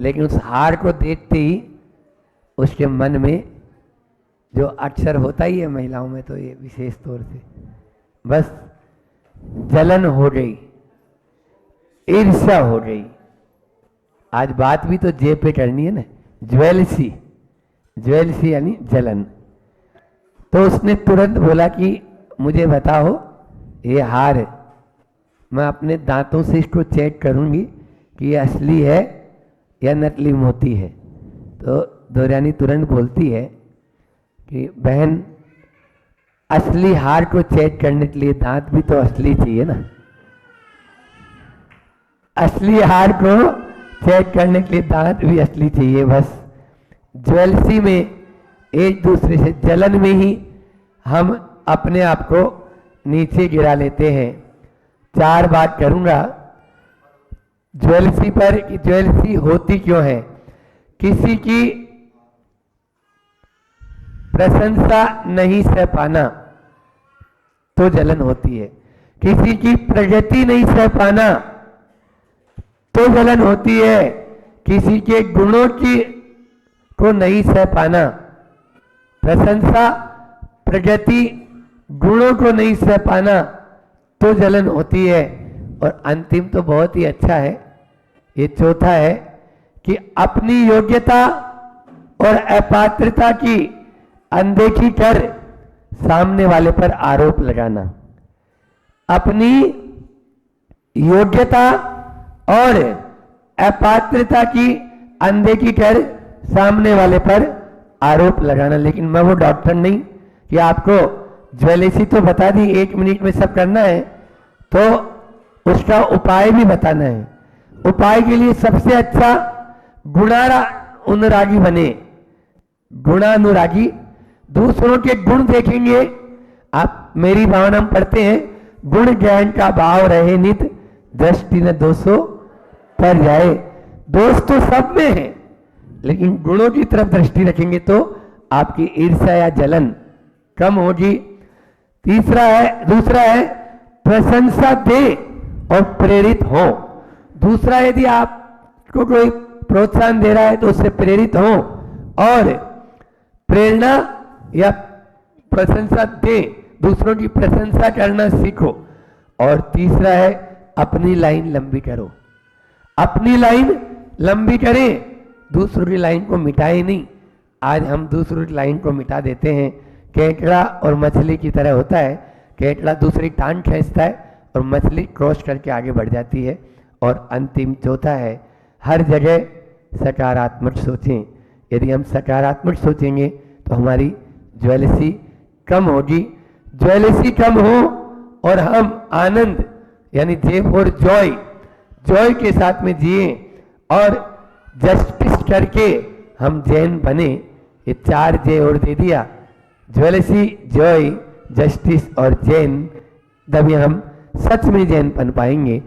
लेकिन उस हार को देखते ही उसके मन में, जो अक्सर होता ही है महिलाओं में, तो ये विशेष तौर से बस जलन हो गई, ईर्ष्या हो गई। आज बात भी तो जेब पे करनी है ना, ज्वेलसी, ज्वेलसी यानी जलन। तो उसने तुरंत बोला कि मुझे बताओ ये हार, मैं अपने दांतों से इसको चेक करूंगी कि ये असली है या नकली मोती है। तो दौरानी तुरंत बोलती है कि बहन, असली हार को चेक करने के लिए दांत भी तो असली चाहिए ना, असली हार को चेक करने के लिए दांत भी असली चाहिए। बस ज्वेलसी में एक दूसरे से जलन में ही हम अपने आप को नीचे गिरा लेते हैं। 4 बात करूंगा ज्वेलसी पर कि ज्वेलसी होती क्यों है। किसी की प्रशंसा नहीं सह पाना तो जलन होती है, किसी की प्रगति नहीं सह पाना तो जलन होती है, किसी के गुणों की को नहीं सह पाना, प्रशंसा, प्रगति, गुणों को नहीं सह पाना तो जलन होती है। और अंतिम तो बहुत ही अच्छा है, ये चौथा है कि अपनी योग्यता और अपात्रता की अनदेखी कर सामने वाले पर आरोप लगाना। अपनी योग्यता और अपात्रता की अनदेखी कर सामने वाले पर आरोप लगाना। लेकिन मैं वो डॉक्टर नहीं कि आपको ज्वेलसी तो बता दी, 1 मिनट में सब करना है, तो उसका उपाय भी बताना है। उपाय के लिए सबसे अच्छा गुणानुरागी बने, गुणानुरागी, दूसरों के गुण देखेंगे। आप मेरी भावना में पढ़ते हैं, गुण ज्ञान का भाव रहे नित, दृष्टि न दोषों पर जाए। दोष तो सब में है, लेकिन गुणों की तरफ दृष्टि रखेंगे तो आपकी ईर्ष्या या जलन कम होगी। दूसरा है प्रशंसा दे और प्रेरित हो। दूसरा, यदि आपको कोई प्रोत्साहन दे रहा है तो उससे प्रेरित हो और प्रेरणा या प्रशंसा दे, दूसरों की प्रशंसा करना सीखो। और तीसरा है अपनी लाइन लंबी करो। अपनी लाइन लंबी करें, दूसरों की लाइन को मिटाए नहीं। आज हम दूसरों की लाइन को मिटा देते हैं। केकड़ा और मछली की तरह होता है। केकड़ा दूसरी टांग खींचता है और मछली क्रॉस करके आगे बढ़ जाती है। और अंतिम चौथा है, हर जगह सकारात्मक सोचें। यदि हम सकारात्मक सोचेंगे तो हमारी ज्वेलसी कम होगी। ज्वेलसी कम हो और हम आनंद यानी जे फॉर जॉय के साथ में जिए और जस्टिस करके हम जैन बने। ये 4 जे और दे दिया, ज्वेलसी, जॉय, जस्टिस और जैन, तभी हम सच में जैन बन पाएंगे।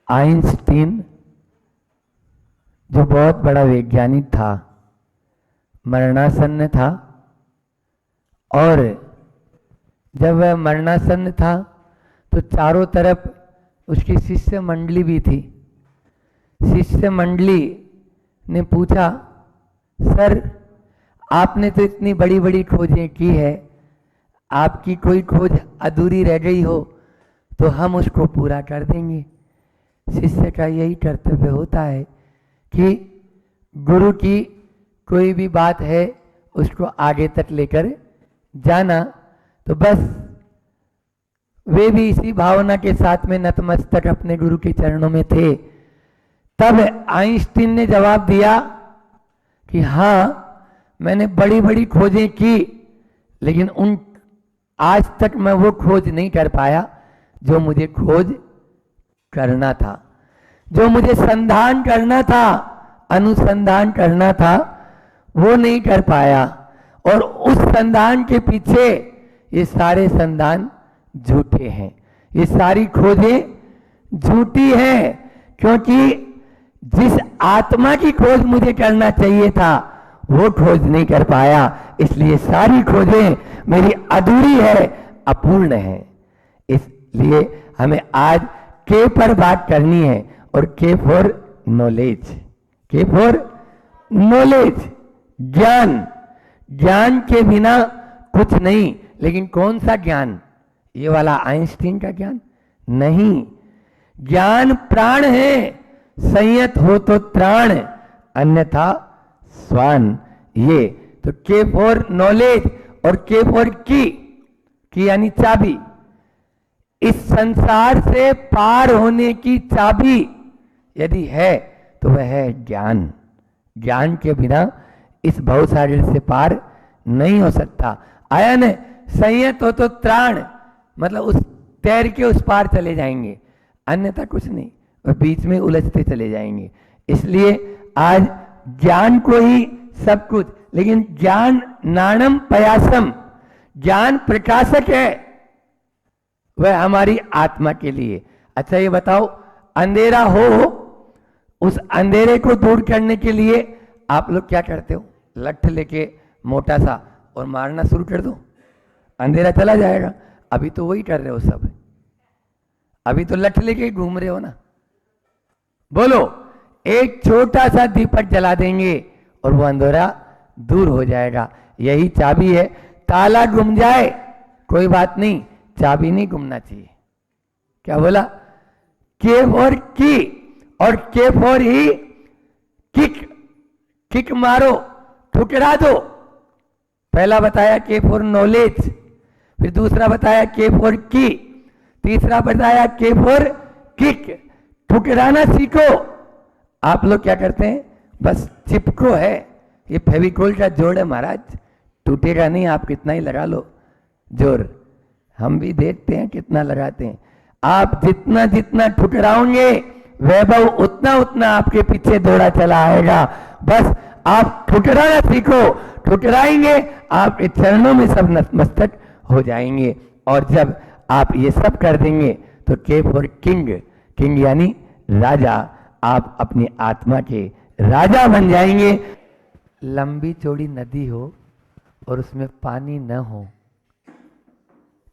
आइंस्टीन जो बहुत बड़ा वैज्ञानिक था, मरणासन्न था, और जब वह मरणासन्न था तो चारों तरफ उसकी शिष्य मंडली भी थी। शिष्य मंडली ने पूछा, सर आपने तो इतनी बड़ी बड़ी खोजें की है, आपकी कोई खोज अधूरी रह गई हो तो हम उसको पूरा कर देंगे। शिष्य का यही कर्तव्य होता है कि गुरु की कोई भी बात है उसको आगे तक लेकर जाना। तो बस वे भी इसी भावना के साथ में नतमस्तक अपने गुरु के चरणों में थे। तब आइंस्टीन ने जवाब दिया कि हाँ, मैंने बड़ी बड़ी खोजें की, लेकिन आज तक मैं वो खोज नहीं कर पाया जो मुझे खोज करना था, जो मुझे संधान करना था, अनुसंधान करना था, वो नहीं कर पाया। और उस संधान के पीछे ये सारे संधान झूठे हैं, ये सारी खोजें झूठी हैं, क्योंकि जिस आत्मा की खोज मुझे करना चाहिए था वो खोज नहीं कर पाया। इसलिए सारी खोजें मेरी अधूरी है, अपूर्ण है। इसलिए हमें आज के पर बात करनी है, और के फॉर नॉलेज। के फॉर नॉलेज, ज्ञान। ज्ञान के बिना कुछ नहीं। लेकिन कौन सा ज्ञान? ये वाला आइंस्टीन का ज्ञान नहीं। ज्ञान प्राण है, संयत हो तो त्राण, अन्यथा स्वान। ये तो के फॉर नॉलेज और के फॉर की यानी चाबी। इस संसार से पार होने की चाबी यदि है तो वह है ज्ञान। ज्ञान के बिना इस भवसागर से पार नहीं हो सकता। आया न, संयत हो तो त्राण, मतलब उस तैर के उस पार चले जाएंगे, अन्यथा कुछ नहीं, और बीच में उलझते चले जाएंगे। इसलिए आज ज्ञान को ही सब कुछ, लेकिन ज्ञान नाणम पयासम, ज्ञान प्रकाशक है, वह हमारी आत्मा के लिए। अच्छा ये बताओ, अंधेरा हो, उस अंधेरे को दूर करने के लिए आप लोग क्या करते हो? लठ लेके मोटा सा और मारना शुरू कर दो, अंधेरा चला जाएगा। अभी तो वही कर रहे हो सब, अभी तो लठ लेके घूम रहे हो ना। बोलो, एक छोटा सा दीपक जला देंगे और वो अंधेरा दूर हो जाएगा। यही चाबी है। ताला गुम जाए कोई बात नहीं, चाबी नहीं गुमना चाहिए। क्या बोला? के फॉर की और के फॉर ही किक। किक मारो, ठुकरा दो। पहला बताया के फॉर नॉलेज, फिर दूसरा बताया के फॉर की, तीसरा बताया के फॉर किक। ठुकराना सीखो। आप लोग क्या करते हैं? बस चिपको है, ये फेविकोल का जोड़ है महाराज, टूटेगा नहीं, आप कितना ही लगा लो जोर। हम भी देखते हैं कितना लगाते हैं। आप जितना जितना ठुकराओगे वैभव उतना उतना आपके पीछे दौड़ा चला आएगा। बस आप ठुकराना सीखो, ठुकराएंगे आपके चरणों में सब नतमस्तक हो जाएंगे। और जब आप ये सब कर देंगे तो के फॉर किंग, किंग यानी राजा, आप अपनी आत्मा के राजा बन जाएंगे। लंबी चौड़ी नदी हो और उसमें पानी न हो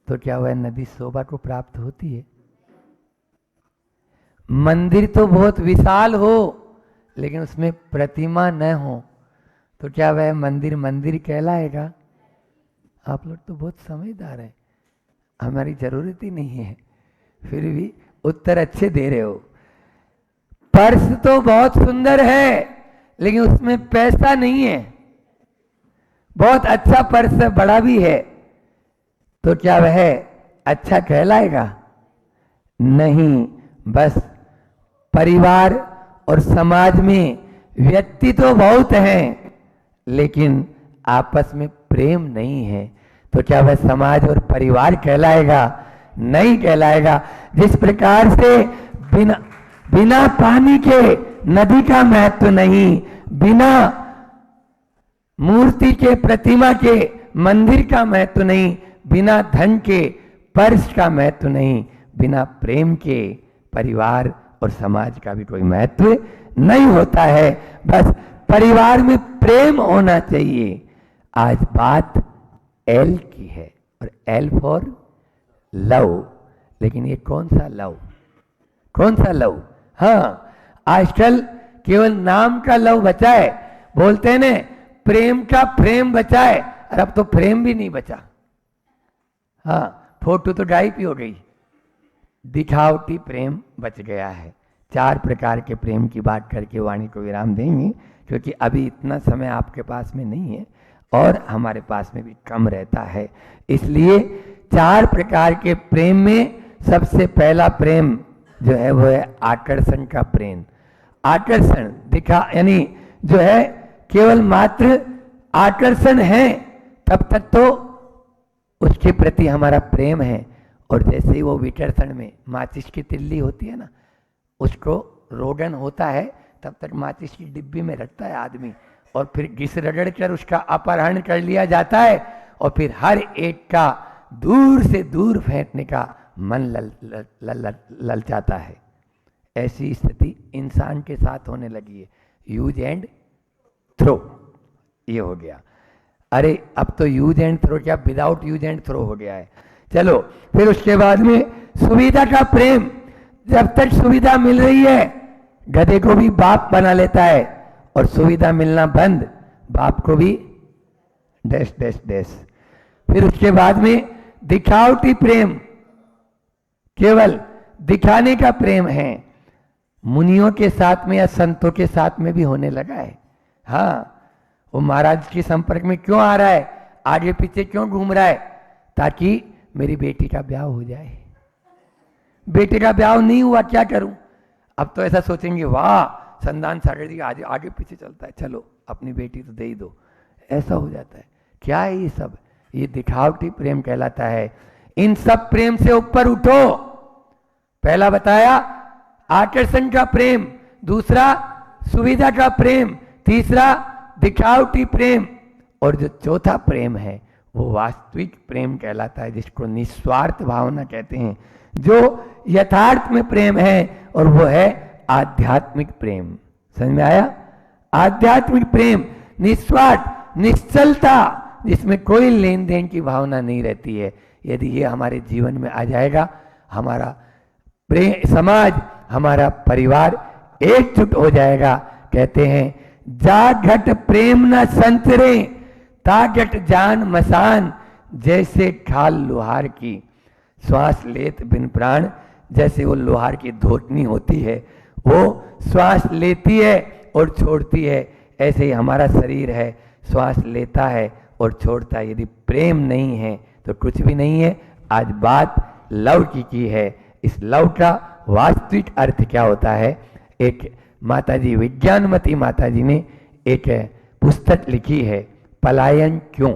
तो क्या वह नदी शोभा को प्राप्त होती है? मंदिर तो बहुत विशाल हो लेकिन उसमें प्रतिमा न हो तो क्या वह मंदिर मंदिर कहलाएगा? आप लोग तो बहुत समझदार हैं, हमारी जरूरत ही नहीं है, फिर भी उत्तर अच्छे दे रहे हो। पर्स तो बहुत सुंदर है लेकिन उसमें पैसा नहीं है। बहुत अच्छा पर्स है, बड़ा भी है, तो क्या वह अच्छा कहलाएगा? नहीं। बस परिवार और समाज में व्यक्ति तो बहुत हैं लेकिन आपस में प्रेम नहीं है तो क्या वह समाज और परिवार कहलाएगा? नहीं कहलाएगा। जिस प्रकार से बिना पानी के नदी का महत्व नहीं, बिना मूर्ति के प्रतिमा के मंदिर का महत्व नहीं, बिना धन के पर्स का महत्व नहीं, बिना प्रेम के परिवार और समाज का भी कोई महत्व नहीं होता है। बस परिवार में प्रेम होना चाहिए। आज बात एल की है और एल फॉर लव। लेकिन ये कौन सा लव? कौन सा लव? हाँ, आजकल केवल नाम का लव बचा है। बोलते हैं ना प्रेम का फ्रेम बचा है, और अब तो फ्रेम भी नहीं बचा। हाँ, फोटो तो गायब ही हो गई, दिखावटी प्रेम बच गया है। 4 प्रकार के प्रेम की बात करके वाणी को विराम देंगे क्योंकि अभी इतना समय आपके पास में नहीं है और हमारे पास में भी कम रहता है। इसलिए 4 प्रकार के प्रेम में सबसे पहला प्रेम जो है वो है आकर्षण का प्रेम। आकर्षण दिखा यानी जो है केवल मात्र आकर्षण है, तब तक तो उसके प्रति हमारा प्रेम है। और जैसे ही वो विकर्षण में माचिस की तिल्ली होती है ना, उसको रोगन होता है, तब तक माचिस की डिब्बी में रखता है आदमी और फिर घिस रगड़ कर उसका अपहरण कर लिया जाता है और फिर हर एक का दूर से दूर फेंकने का मन ललचाता है। ऐसी स्थिति इंसान के साथ होने लगी है। यूज एंड थ्रो ये हो गया। अरे अब तो यूज एंड थ्रो क्या, विदाउट यूज एंड थ्रो हो गया है। चलो फिर उसके बाद में सुविधा का प्रेम। जब तक सुविधा मिल रही है गधे को भी बाप बना लेता है और सुविधा मिलना बंद, बाप को भी डैश डैश डैश। फिर उसके बाद में दिखावटी प्रेम, केवल दिखाने का प्रेम है। मुनियों के साथ में या संतों के साथ में भी होने लगा है। हाँ, वो महाराज के संपर्क में क्यों आ रहा है, आगे पीछे क्यों घूम रहा है? ताकि मेरी बेटी का ब्याह हो जाए। बेटे का ब्याह नहीं हुआ क्या करूं? अब तो ऐसा सोचेंगे वाह संतान सागर जी आगे आगे पीछे चलता है, चलो अपनी बेटी तो दे ही दो। ऐसा हो जाता है। क्या है ये सब? ये दिखावटी प्रेम कहलाता है। इन सब प्रेम से ऊपर उठो। पहला बताया आकर्षण का प्रेम, दूसरा सुविधा का प्रेम, तीसरा दिखावटी प्रेम, और जो चौथा प्रेम है वो वास्तविक प्रेम कहलाता है, जिसको निस्वार्थ भावना कहते हैं, जो यथार्थ में प्रेम है, और वो है आध्यात्मिक प्रेम। समझ में आया? आध्यात्मिक प्रेम निस्वार्थ, निश्चलता, जिसमें कोई लेन देन की भावना नहीं रहती है। यदि ये हमारे जीवन में आ जाएगा, हमारा प्रेम समाज, हमारा परिवार एकजुट हो जाएगा। कहते हैं जा घट प्रेम न संचरे, ता घट जान मसान, जैसे खाल लोहार की, श्वास लेत बिन प्राण। जैसे वो लोहार की धोतनी होती है, वो श्वास लेती है और छोड़ती है, ऐसे ही हमारा शरीर है, श्वास लेता है और छोड़ता है। यदि प्रेम नहीं है तो कुछ भी नहीं है। आज बात लव की है। इस लव का वास्तविक अर्थ क्या होता है? एक माताजी, विज्ञानमती माताजी ने एक पुस्तक लिखी है, पलायन क्यों।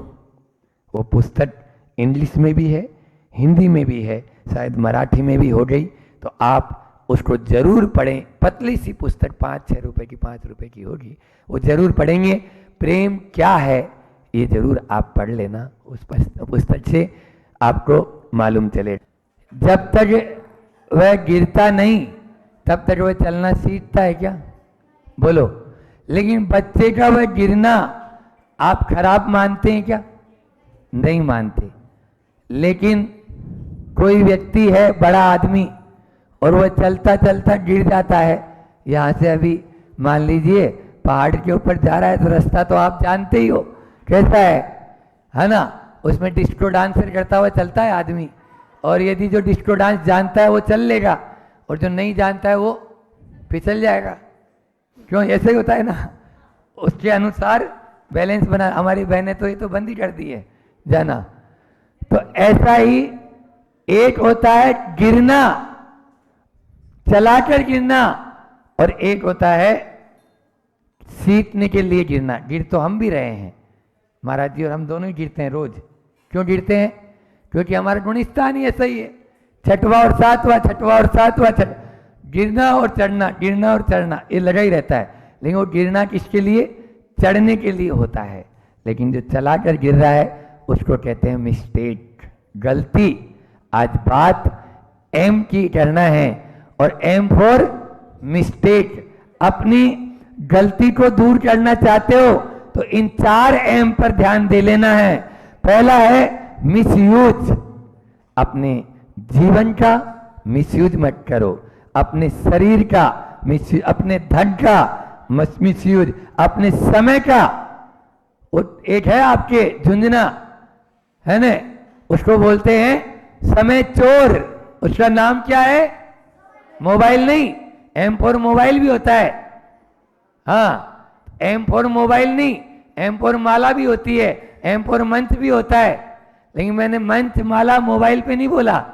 वो पुस्तक इंग्लिश में भी है, हिंदी में भी है, शायद मराठी में भी हो गई, तो आप उसको जरूर पढ़ें। पतली सी पुस्तक 5-6 रुपए की, 5 रुपए की होगी, वो जरूर पढ़ेंगे। प्रेम क्या है ये जरूर आप पढ़ लेना, उस पुस्तक से आपको मालूम चले। जब तक वह गिरता नहीं तब तक वह चलना सीखता है क्या? बोलो। लेकिन बच्चे का वह गिरना आप खराब मानते हैं क्या? नहीं मानते। लेकिन कोई व्यक्ति है बड़ा आदमी और वह चलता चलता गिर जाता है, यहाँ से अभी मान लीजिए पहाड़ के ऊपर जा रहा है तो रास्ता तो आप जानते ही हो कैसा है ना? उसमें डिस्को डांसर करता हुआ चलता है आदमी, और यदि जो डिस्को डांस जानता है वो चल लेगा और जो नहीं जानता है वो फिसल जाएगा। क्यों? ऐसे ही होता है ना, उसके अनुसार बैलेंस बना। हमारी बहनें तो ये तो बंद ही कर दी है जाना। तो ऐसा ही एक होता है गिरना, चलाकर गिरना, और एक होता है सीखने के लिए गिरना। गिर तो हम भी रहे हैं महाराज जी, और हम दोनों ही गिरते हैं रोज। क्यों गिरते हैं? क्योंकि हमारा गुणस्थान ही ऐसा ही है, छठवां और सातवां, छठवां और सातवां, गिरना और चढ़ना, गिरना और चढ़ना, ये लगा ही रहता है। लेकिन वो गिरना किसके लिए? चढ़ने के लिए होता है। लेकिन जो चलाकर गिर रहा है उसको कहते हैं मिस्टेक, गलती। आज बात एम की करना है, और एम फॉर मिस्टेक। अपनी गलती को दूर करना चाहते हो तो इन 4 एम पर ध्यान दे लेना है। पहला है मिसयूज, अपने जीवन का मिसयूज मत करो, अपने शरीर का मिसयूज, अपने धन का मिसयूज, अपने समय का। एक है आपके झुंझुना है ना, उसको बोलते हैं समय चोर। उसका नाम क्या है? मोबाइल नहीं, एम फॉर मोबाइल भी होता है। हाँ, एम फॉर मोबाइल नहीं, एम फॉर माला भी होती है, एम फॉर मंच भी होता है। लेकिन मैंने मंच माला मोबाइल पे नहीं बोला,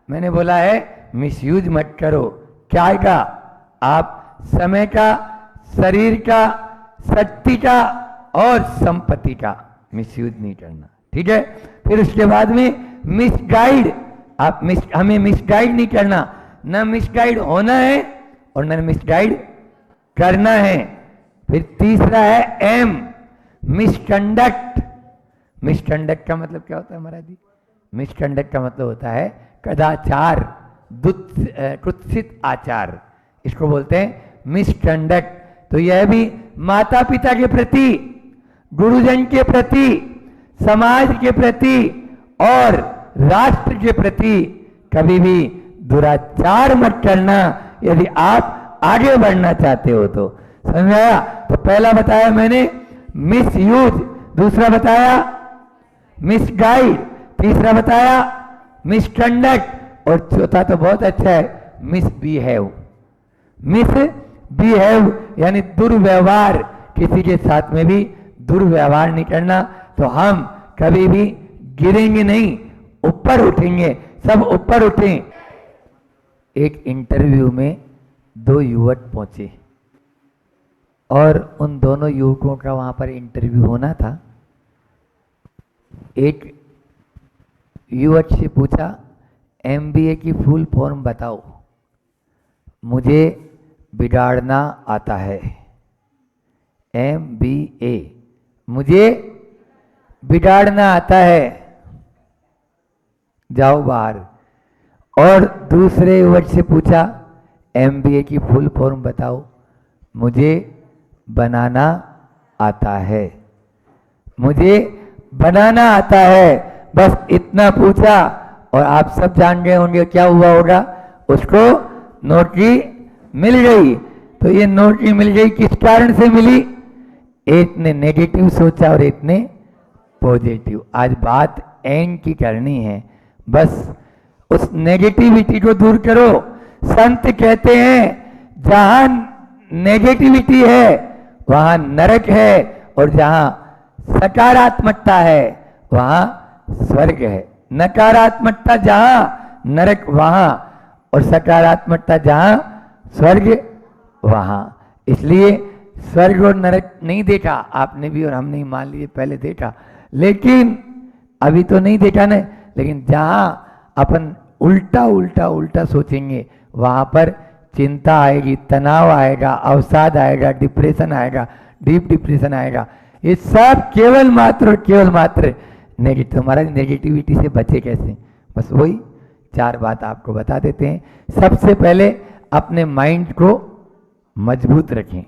मैंने बोला है मिसयूज मत करो। क्या का? आप समय का, शरीर का, शक्ति का और संपत्ति का मिसयूज नहीं करना, ठीक है? फिर उसके बाद में मिसगाइड, आप हमें मिसगाइड नहीं करना, न मिसगाइड होना है और न मिसगाइड करना है। फिर तीसरा है एम, मिसकंडक्ट। मिसकंडक्ट का मतलब क्या होता है महाराज जी? मिसकंडक्ट का मतलब होता है कदाचार, कुत्सित आचार, इसको बोलते हैं मिसकंडक्ट। तो यह भी माता पिता के प्रति, गुरुजन के प्रति, समाज के प्रति और राष्ट्र के प्रति कभी भी दुराचार मत करना, यदि आप आगे बढ़ना चाहते हो तो। समझाया? तो पहला बताया मैंने मिसयूज, दूसरा बताया मिसगाइड, तीसरा बताया मिसकंडक्ट, और चौथा तो बहुत अच्छा है मिसबिहेव। मिसबिहेव यानी दुर्व्यवहार, किसी के साथ में भी दुर्व्यवहार नहीं करना, तो हम कभी भी गिरेंगे नहीं, ऊपर उठेंगे, सब ऊपर उठें। एक इंटरव्यू में 2 युवक पहुंचे और उन दोनों युवकों का वहां पर इंटरव्यू होना था। एक युवक से पूछा MBA की फुल फॉर्म बताओ। मुझे बिगाड़ना आता है, MBA, मुझे बिगाड़ना आता है, जाओ बाहर। और दूसरे युवक से पूछा MBA की फुल फॉर्म बताओ। मुझे बनाना आता है, मुझे बनाना आता है। बस इतना पूछा और आप सब जान गए होंगे क्या हुआ होगा, उसको नौकरी मिल गई। तो ये नौकरी मिल गई किस कारण से मिली? एक ने नेगेटिव सोचा और एक ने पॉजिटिव। आज बात एंड की करनी है, बस उस नेगेटिविटी को दूर करो। संत कहते हैं जहां नेगेटिविटी है वहां नरक है, और जहां सकारात्मकता है वहां स्वर्ग है। नकारात्मकता जहां, नरक वहां, और सकारात्मकता जहां, स्वर्ग वहां। इसलिए स्वर्ग और नरक नहीं देखा आपने भी और हमने ही, मान लीजिए पहले देखा, लेकिन अभी तो नहीं देखा ना। लेकिन जहां अपन उल्टा उल्टा उल्टा सोचेंगे वहां पर चिंता आएगी, तनाव आएगा, अवसाद आएगा, डिप्रेशन आएगा, डीप डिप्रेशन आएगा। ये सब केवल मात्र नेगेटिव। हमारा नेगेटिविटी से बचे कैसे? बस वही 4 बात आपको बता देते हैं। सबसे पहले अपने माइंड को मजबूत रखें,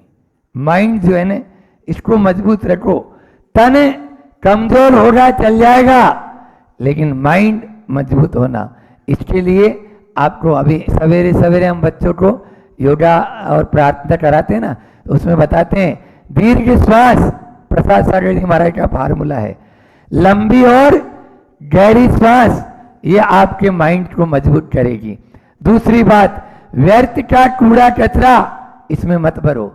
माइंड जो है ना, इसको मजबूत रखो। तन कमजोर होगा चल जाएगा, लेकिन माइंड मजबूत होना, इसके लिए आपको अभी सवेरे सवेरे हम बच्चों को योगा और प्रार्थना कराते हैं ना, तो उसमें बताते हैं दीर्घ श्वास, प्रसाद सागर जी महाराज का फार्मूला है, लंबी और गहरी श्वास, ये आपके माइंड को मजबूत करेगी। दूसरी बात, व्यर्थ का कूड़ा कचरा इसमें मत भरो।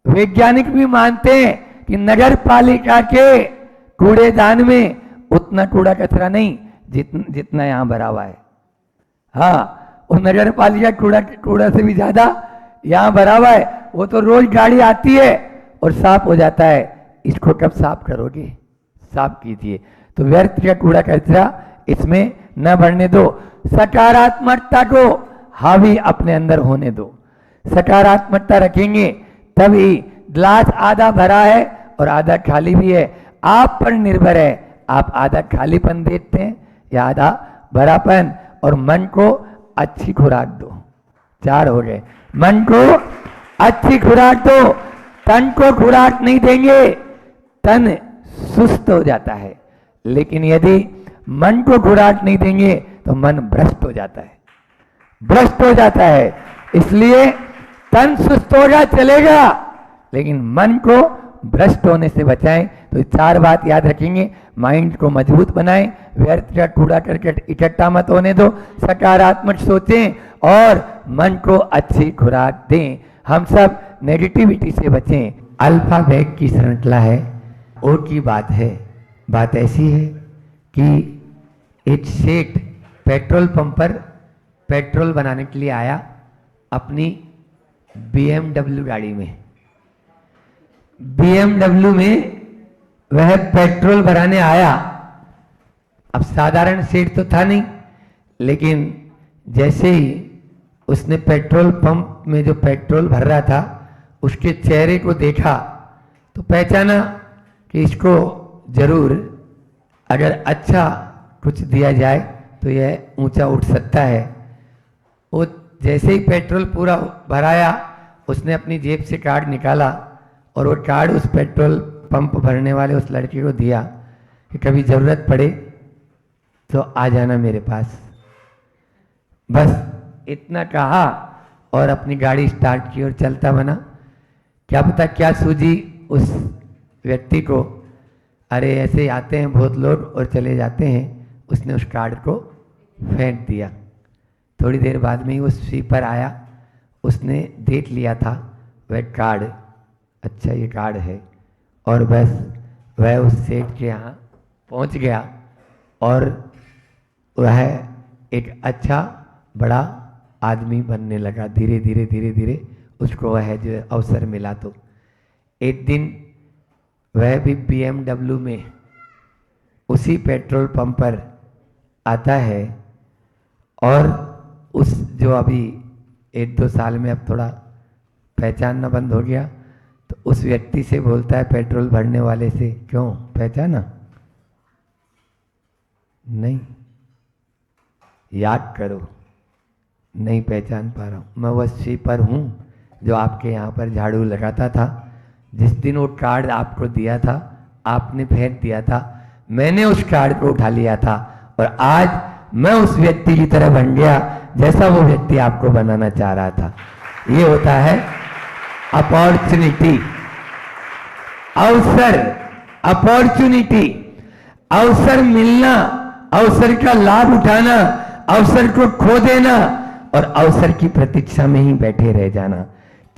वैज्ञानिक भी मानते हैं कि नगर पालिका के कूड़ेदान में उतना कूड़ा कचरा नहीं जितना यहां भरा हुआ है। हाँ, वो नगर पालिका कूड़ा से भी ज्यादा यहां भरा हुआ है। वो तो रोज गाड़ी आती है और साफ हो जाता है, इसको कब साफ करोगे? साफ कीजिए। तो व्यर्थ का कूड़ा कचरा इसमें न भरने दो। सकारात्मकता को हावी अपने अंदर होने दो। सकारात्मकता रखेंगे तभी। ग्लास आधा भरा है और आधा खाली भी है, आप पर निर्भर है, आप आधा खालीपन देखते हैं या आधा भरापन। और मन को अच्छी खुराक दो। 4 हो गए। मन को अच्छी खुराक दो। तन को खुराक नहीं देंगे, तन सुस्त हो जाता है, लेकिन यदि मन को खुराक नहीं देंगे तो मन भ्रष्ट हो जाता है, भ्रष्ट हो जाता है। इसलिए तन सुस्त होगा चलेगा, लेकिन मन को भ्रष्ट होने से बचाएं। तो 4 बात याद रखेंगे। माइंड को मजबूत बनाएं, व्यर्थ का कूड़ा करकट इकट्ठा मत होने दो, सकारात्मक सोचें और मन को अच्छी खुराक दें। हम सब नेगेटिविटी से बचें। अल्फाबेट की श्रृंखला है। ओ की बात है। बात ऐसी है कि एक सेठ पेट्रोल पंप पर पेट्रोल बनाने के लिए आया अपनी BMW गाड़ी में। BMW में वह पेट्रोल भराने आया। अब साधारण सेठ तो था नहीं, लेकिन जैसे ही उसने पेट्रोल पंप में जो पेट्रोल भर रहा था उसके चेहरे को देखा तो पहचाना कि इसको जरूर अगर अच्छा कुछ दिया जाए तो यह ऊंचा उठ सकता है। वो जैसे ही पेट्रोल पूरा भराया, उसने अपनी जेब से कार्ड निकाला और वो कार्ड उस पेट्रोल पंप भरने वाले उस लड़के को दिया कि कभी ज़रूरत पड़े तो आ जाना मेरे पास। बस इतना कहा और अपनी गाड़ी स्टार्ट की और चलता बना। क्या पता क्या सूझी उस व्यक्ति को। अरे ऐसे आते हैं बहुत लोग और चले जाते हैं। उसने उस कार्ड को फेंक दिया। थोड़ी देर बाद में ही वो स्वीपर आया, उसने देख लिया था वह कार्ड, अच्छा ये कार्ड है, और बस वह उस सेठ के यहाँ पहुँच गया और वह एक अच्छा बड़ा आदमी बनने लगा। धीरे धीरे धीरे धीरे उसको वह जो अवसर मिला। तो एक दिन वह भी BMW में उसी पेट्रोल पंप पर आता है और उस जो अभी 1-2 साल में अब थोड़ा पहचानना बंद हो गया, तो उस व्यक्ति से बोलता है पेट्रोल भरने वाले से, क्यों पहचाना? नहीं, याद करो, नहीं पहचान पा रहा हूँ। मैं वह स्वीपर हूँ जो आपके यहाँ पर झाड़ू लगाता था। जिस दिन वो कार्ड आपको दिया था आपने फेंक दिया था, मैंने उस कार्ड को उठा लिया था और आज मैं उस व्यक्ति की तरह बन गया जैसा वो व्यक्ति आपको बनाना चाह रहा था। ये होता है अपॉर्चुनिटी, अवसर। अपॉर्चुनिटी, अवसर मिलना, अवसर का लाभ उठाना, अवसर को खो देना और अवसर की प्रतीक्षा में ही बैठे रह जाना।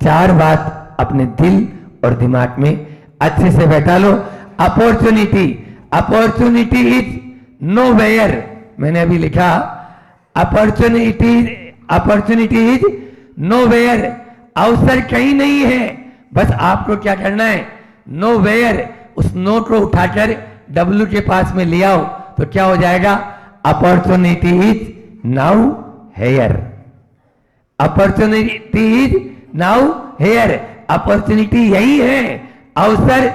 4 बात अपने दिल और दिमाग में अच्छे से बैठा लो। Opportunity, opportunity is nowhere. मैंने अभी लिखा अपॉर्चुनिटी इज नोवेयर। अवसर कहीं नहीं है, बस आपको क्या करना है, नोवेयर। उस नो को उठाकर W के पास में ले आओ तो क्या हो जाएगा? Opportunity is now here. Opportunity is now here. Opportunity यही है, अवसर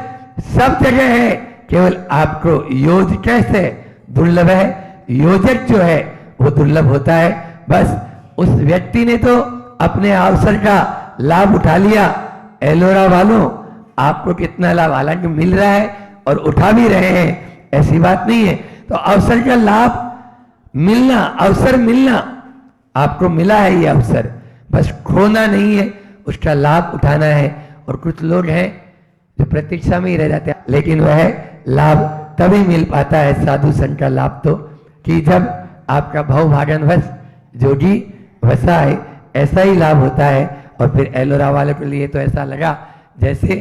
सब जगह है, केवल आपको योग कैसे दुर्लभ है, योजक जो है वो दुर्लभ होता है। बस उस व्यक्ति ने तो अपने अवसर का लाभ उठा लिया, एलोरा वालों आपको कितना लाभ, हालांकि मिल रहा है और उठा भी रहे हैं, ऐसी बात नहीं है। तो अवसर का लाभ मिलना, अवसर मिलना, आपको मिला है ये अवसर, बस खोना नहीं है, उसका लाभ उठाना है। और कुछ लोग हैं जो प्रतीक्षा में ही रह जाते हैं, लेकिन वह लाभ तभी मिल पाता है साधु संत का लाभ तो कि जब आपका भव भागनवश जोगी वसा है, ऐसा ही लाभ होता है। और फिर एलोरा वाले के लिए तो ऐसा लगा जैसे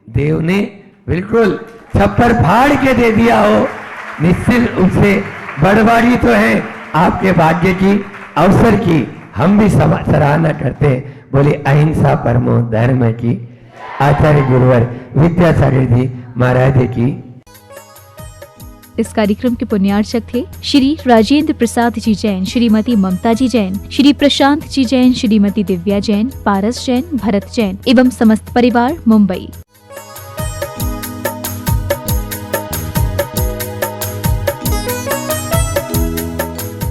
देव ने बिल्कुल छप्पर फाड़ के दे दिया हो। निश्चित रूप से बड़बाड़ी तो है आपके भाग्य की, अवसर की, हम भी सराहना करते हैं। बोले अहिंसा परमो धर्म की। आचार्य गुरुवर विद्यासागर जी महाराज की। इस कार्यक्रम के पुण्यार्चक थे श्री राजेंद्र प्रसाद जी जैन, श्रीमती ममता जी जैन, श्री प्रशांत जी जैन, श्रीमती दिव्या जैन, पारस जैन, भरत जैन एवं समस्त परिवार, मुंबई।